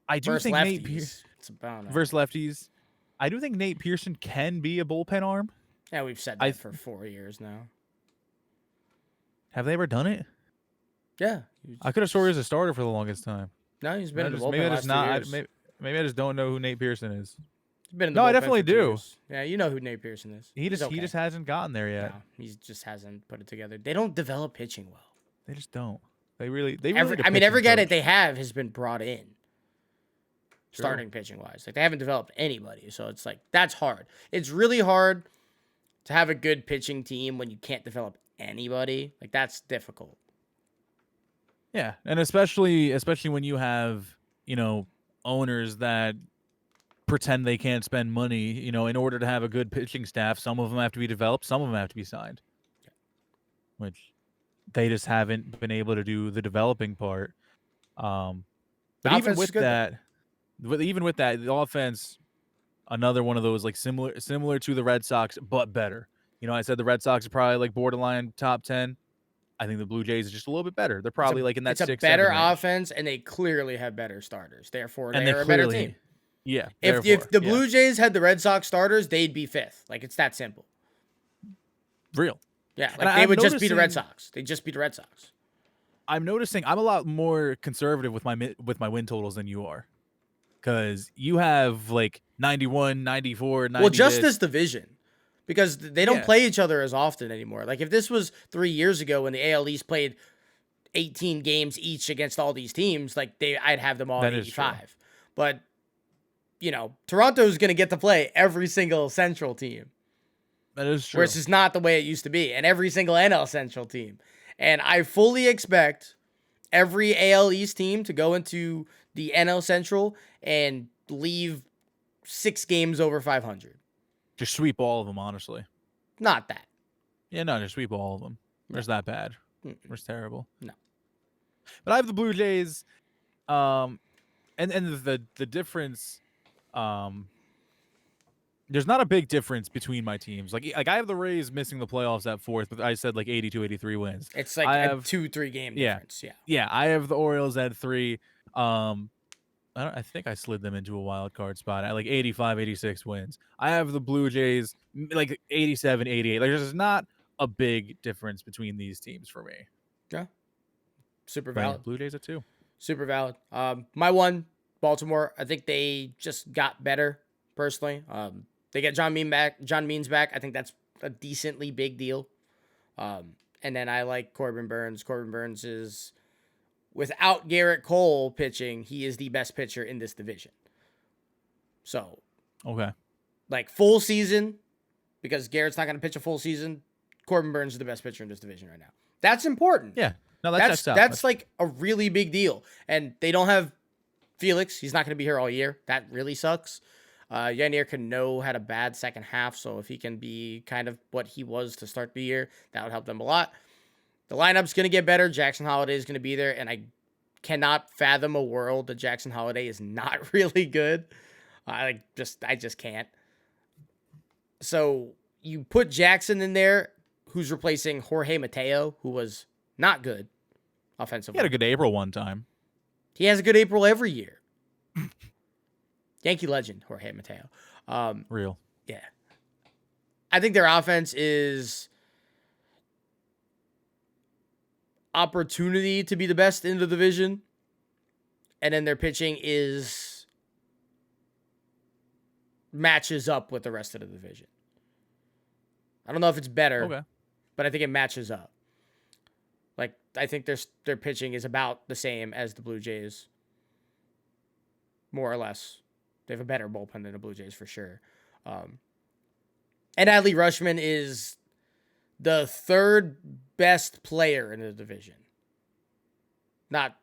I do think Nate Pearson versus lefties. I do think Nate Pearson can be a bullpen arm. Yeah, we've said that for 4 years now. Have they ever done it? Yeah. I could have sworn he was a starter for the longest time. No, he's been in the bullpen maybe I just don't know who Nate Pearson is. He's been in the bullpen. I definitely do. Yeah, you know who Nate Pearson is. He just hasn't gotten there yet. No, he just hasn't put it together. They don't develop pitching well. They just don't. Every guy that they have has been brought in. Starting pitching wise. They haven't developed anybody. So it's that's hard. It's really hard to have a good pitching team when you can't develop anybody. That's difficult. Yeah, and especially when you have, owners that pretend they can't spend money, in order to have a good pitching staff. Some of them have to be developed, some of them have to be signed. Yeah. Which they just haven't been able to do the developing part. But even with that, the offense, another one of those similar to the Red Sox, but better. I said the Red Sox are probably borderline top 10. I think the Blue Jays is just a little bit better. They're probably in that 6. It's a better offense, and they clearly have better starters. Therefore, they're a better team. Yeah. If the Blue Jays had the Red Sox starters, they'd be 5th. It's that simple. Real. Yeah, they would just beat the Red Sox. They'd just beat the Red Sox. I'm noticing I'm a lot more conservative with my win totals than you are. Because you have 91, 94, 90. Well, just this division. Because they don't play each other as often anymore. If this was 3 years ago when the AL East played 18 games each against all these teams, I'd have them all at 85. But, Toronto's going to get to play every single Central team. That is true. Whereas it's not the way it used to be. And every single NL Central team. And I fully expect every AL East team to go into the NL Central and leave 6 games over 500. Just sweep all of them, honestly. Not that. Yeah, no, just sweep all of them. It's that bad. It's terrible. No. But I have the Blue Jays, and the difference, there's not a big difference between my teams. I have the Rays missing the playoffs at 4th, but I said 82, 83 wins. It's a 2-3 game difference. Yeah, I have the Orioles at 3. I think I slid them into a wild card spot at 85, 86 wins. I have the Blue Jays 87, 88. There's not a big difference between these teams for me. Yeah. Super valid. Right, Blue Jays at 2. Super valid. My one, Baltimore, I think they just got better, personally. They get John Means back. I think that's a decently big deal. And then I like Corbin Burnes. Corbin Burnes is... Without Garrett Cole pitching, he is the best pitcher in this division. So, okay. Full season, because Garrett's not going to pitch a full season, Corbin Burnes is the best pitcher in this division right now. That's important. Yeah. No, that's a really big deal. And they don't have Felix. He's not going to be here all year. That really sucks. Yanier Cano had a bad second half, so if he can be kind of what he was to start the year, that would help them a lot. The lineup's going to get better. Jackson Holliday is going to be there, and I cannot fathom a world that Jackson Holliday is not really good. I just can't. So you put Jackson in there, who's replacing Jorge Mateo, who was not good offensively. He had a good April one time. He has a good April every year. Yankee legend, Jorge Mateo. Real. Yeah. I think their offense is... opportunity to be the best in the division, and then their pitching matches up with the rest of the division. I don't know if it's better, but I think it matches up. I think their pitching is about the same as the Blue Jays, more or less. They have a better bullpen than the Blue Jays for sure. And Adley Rutschman is the 3rd best player in the division. Not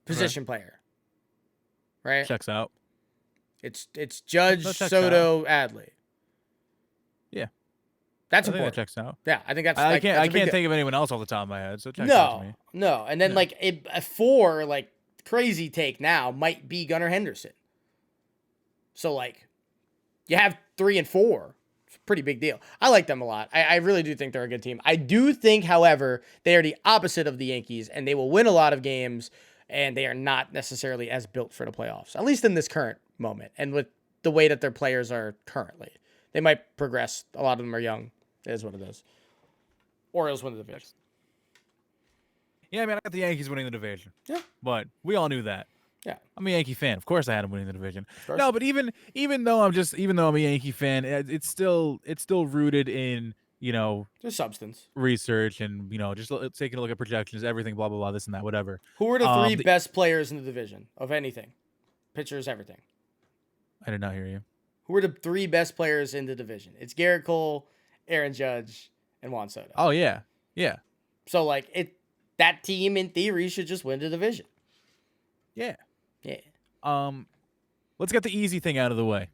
position player. Right? Checks out. It's Judge, Soto, Adley. Yeah. That's I important. Think that checks out. Yeah, I think that's I can't think of anyone else off the top of my head, so it checks out to me. No. And then a 4, crazy take now might be Gunnar Henderson. So you have 3 and 4. It's a pretty big deal. I like them a lot. I really do think they're a good team. I do think, however, they are the opposite of the Yankees, and they will win a lot of games, and they are not necessarily as built for the playoffs, at least in this current moment, and with the way that their players are currently. They might progress. A lot of them are young. It is what it is. Orioles win the division. Yeah, I mean, I got the Yankees winning the division. Yeah. But we all knew that. Yeah. I'm a Yankee fan. Of course I had them winning the division. No, but even though I'm a Yankee fan, it's still rooted in, just substance. Research and, just taking a look at projections, everything, blah, blah, blah, this and that, whatever. Who are the three best players in the division of anything? Pitchers, everything. I did not hear you. Who are the three best players in the division? It's Garrett Cole, Aaron Judge, and Juan Soto. Oh, yeah. Yeah. So, that team, in theory, should just win the division. Yeah. Yeah. Let's get the easy thing out of the way.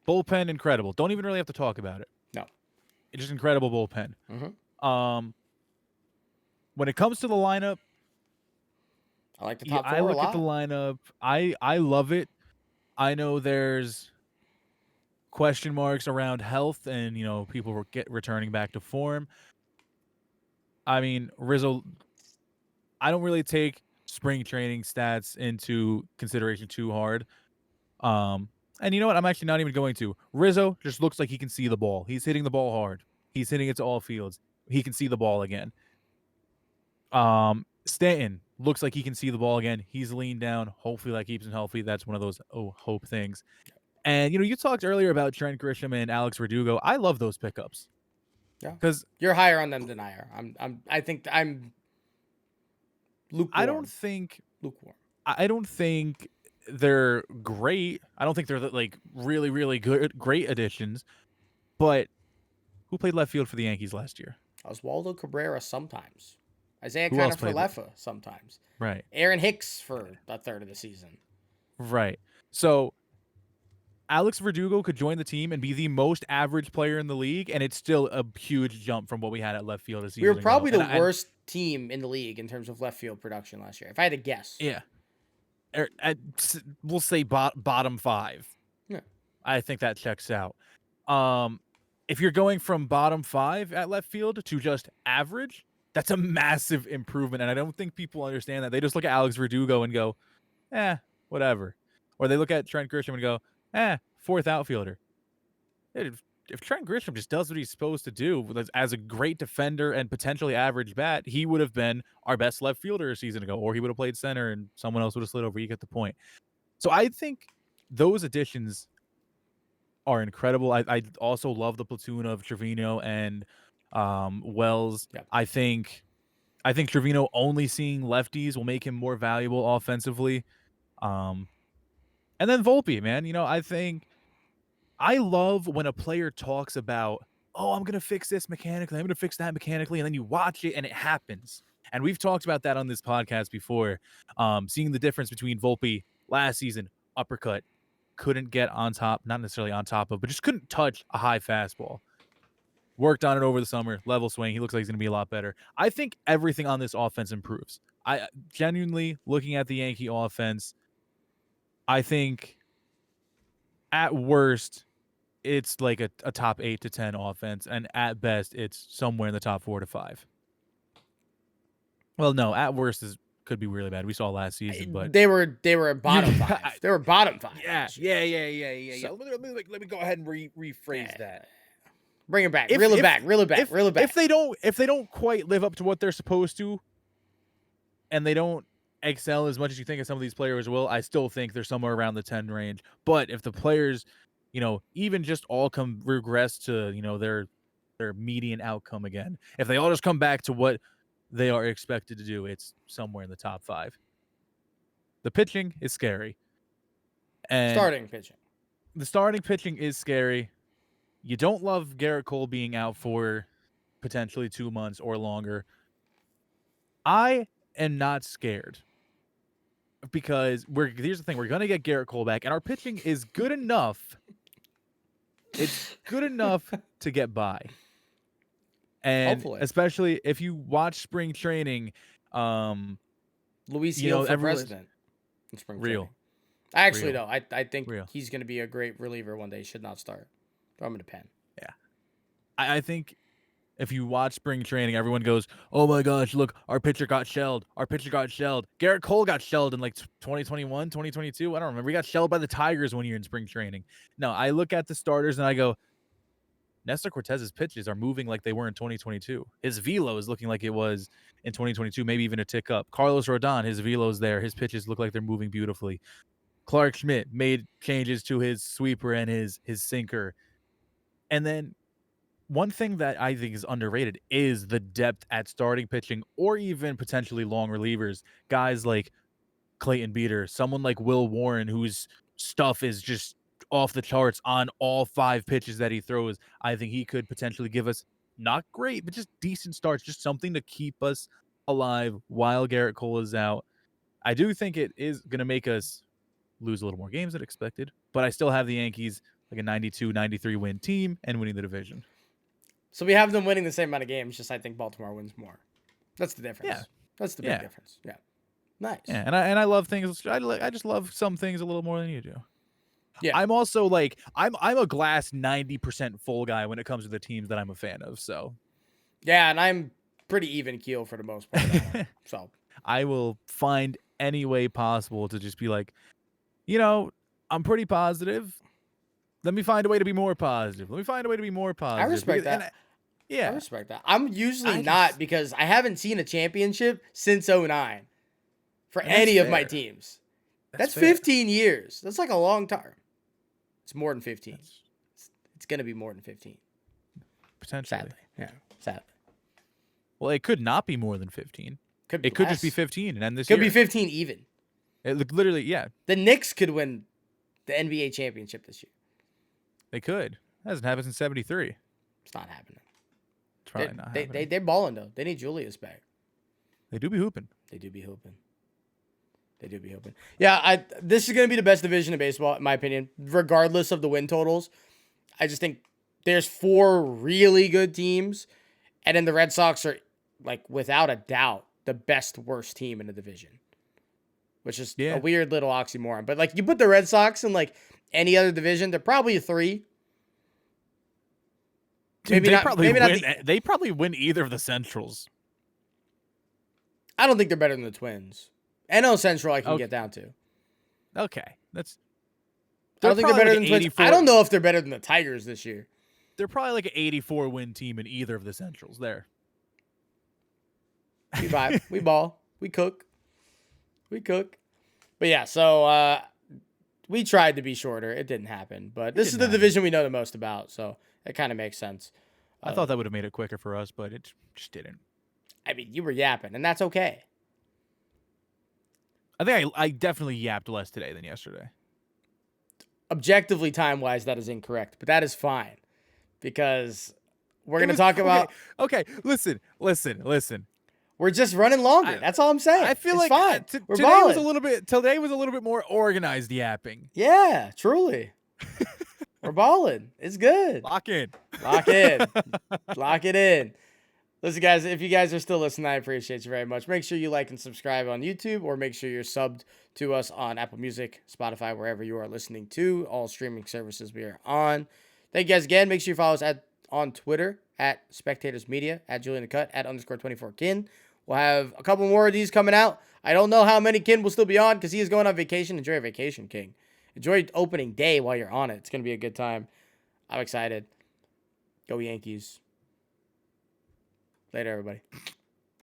Bullpen, incredible. Don't even really have to talk about it. No. It's just incredible bullpen. Mm-hmm. When it comes to the lineup, I like the top four I look a lot. at the lineup. I love it. I know there's question marks around health and, people returning back to form. I mean, Rizzo, I don't really take spring training stats into consideration too hard. And you know what? I'm actually not even going to. Rizzo just looks like he can see the ball. He's hitting the ball hard. He's hitting it to all fields. He can see the ball again. Stanton looks like he can see the ball again. He's leaned down. Hopefully that keeps him healthy. That's one of those hope things. And you talked earlier about Trent Grisham and Alex Verdugo. I love those pickups. Yeah, because you're higher on them than I are. I think I'm lukewarm. I don't think they're great. I don't think they're really, really great additions. But who played left field for the Yankees last year? Oswaldo Cabrera sometimes. Isaiah Kiner-Falefa sometimes. Right. Aaron Hicks for a third of the season. Right. So Alex Verdugo could join the team and be the most average player in the league, and it's still a huge jump from what we had at left field this season. We were probably the worst team in the league in terms of left field production last year, if I had to guess. Yeah. We'll say bottom 5. Yeah. I think that checks out. If you're going from bottom 5 at left field to just average, that's a massive improvement, and I don't think people understand that. They just look at Alex Verdugo and go, whatever. Or they look at Trent Grisham and go, fourth outfielder. If Trent Grisham just does what he's supposed to do as a great defender and potentially average bat, he would have been our best left fielder a season ago, or he would have played center and someone else would have slid over. You get the point. So I think those additions are incredible. I also love the platoon of Trevino and Wells. Yeah. I think Trevino only seeing lefties will make him more valuable offensively. And then Volpe, man, I love when a player talks about, I'm going to fix this mechanically, I'm going to fix that mechanically, and then you watch it and it happens. And we've talked about that on this podcast before, seeing the difference between Volpe last season, uppercut, couldn't get on top, not necessarily on top of, but just couldn't touch a high fastball. Worked on it over the summer, level swing. He looks like he's going to be a lot better. I think everything on this offense improves. I genuinely, looking at the Yankee offense, I think at worst, it's like a top 8 to 10 offense, and at best, it's somewhere in the top 4 to 5. Well, no, at worst could be really bad. We saw last season, but they were bottom 5. They were bottom 5. Yeah. So, let me go ahead and rephrase that. Bring it back. Reel it back. If they don't quite live up to what they're supposed to, and they don't excel as much as you think of some of these players will, I still think they're somewhere around the 10 range. But if the players, even just all regress to, their median outcome again, if they all just come back to what they are expected to do, it's somewhere in the top 5. The pitching is scary. And the starting pitching is scary. You don't love Garrett Cole being out for potentially 2 months or longer. I am not scared because here's the thing. We're going to get Garrett Cole back, and our pitching is good enough. It's good enough to get by. And hopefully, especially if you watch spring training, Luis Gil for president in spring training. Actually, though, I think he's going to be a great reliever one day. He should not start. Throw him in a pen. Yeah. I think if you watch spring training, everyone goes, "Oh my gosh, look, our pitcher got shelled. Our pitcher got shelled." Garrett Cole got shelled in like 2021, 2022. I don't remember. We got shelled by the Tigers one year in spring training. No, I look at the starters and I go, Nestor Cortez's pitches are moving like they were in 2022. His velo is looking like it was in 2022, maybe even a tick up. Carlos Rodon, his velo's there. His pitches look like they're moving beautifully. Clark Schmidt made changes to his sweeper and his sinker. And then one thing that I think is underrated is the depth at starting pitching or even potentially long relievers. Guys like Clayton Beeter, someone like Will Warren, whose stuff is just off the charts on all 5 pitches that he throws. I think he could potentially give us not great, but just decent starts, just something to keep us alive while Garrett Cole is out. I do think it is going to make us lose a little more games than expected, but I still have the Yankees like a 92, 93 win team and winning the division. So we have them winning the same amount of games, just I think Baltimore wins more. That's the difference. Yeah. That's the big difference. Yeah. Nice. Yeah, and I love things. I just love some things a little more than you do. Yeah. I'm also like I'm a glass 90% full guy when it comes to the teams that I'm a fan of. So. Yeah, and I'm pretty even keel for the most part. So I will find any way possible to just be like, I'm pretty positive. Let me find a way to be more positive. Let me find a way to be more positive. I respect that. I respect that. I'm usually not because I haven't seen a championship since 2009 for any of my teams. That's 15 years. That's like a long time. It's more than 15. It's going to be more than 15. Potentially. Sadly. Yeah, sadly. Well, it could not be more than 15. It could just be 15 and end this year. Could be 15 even. It literally, yeah. The Knicks could win the NBA championship this year. They could. That hasn't happened since 73. It's not happening. It's probably not happening. They're balling, though. They need Julius back. They do be hooping. Yeah, this is going to be the best division in baseball, in my opinion, regardless of the win totals. I just think there's 4 really good teams, and then the Red Sox are, like, without a doubt, the best worst team in the division, which is a weird little oxymoron. But, like, you put the Red Sox in, like, any other division, they're probably a 3. Maybe not. They probably win either of the Centrals. I don't think they're better than the Twins. NL Central I can get down to. Okay. I don't think they're better than the Twins. I don't know if they're better than the Tigers this year. They're probably like an 84 win team in either of the Centrals there. We vibe. We ball. We cook. But yeah, so we tried to be shorter. It didn't happen. But this is the division we know the most about, so it kind of makes sense. I thought that would have made it quicker for us, but it just didn't. I mean, you were yapping, and that's okay. I think I definitely yapped less today than yesterday. Objectively, time-wise, that is incorrect, but that is fine because we're going to talk about... Okay, listen. We're just running longer. That's all I'm saying. I feel it's like fine. Today was a little bit more organized yapping. Yeah, truly. We're balling. It's good. Lock in. Lock it in. Listen, guys, if you guys are still listening, I appreciate you very much. Make sure you like and subscribe on YouTube, or make sure you're subbed to us on Apple Music, Spotify, wherever you are listening to, all streaming services we are on. Thank you guys again. Make sure you follow us on Twitter at Spectators Media, at Julian the Cut, at _24Kin. We'll have a couple more of these coming out. I don't know how many Kin will still be on because he is going on vacation. Enjoy your vacation, King. Enjoy opening day while you're on it. It's going to be a good time. I'm excited. Go Yankees. Later, everybody.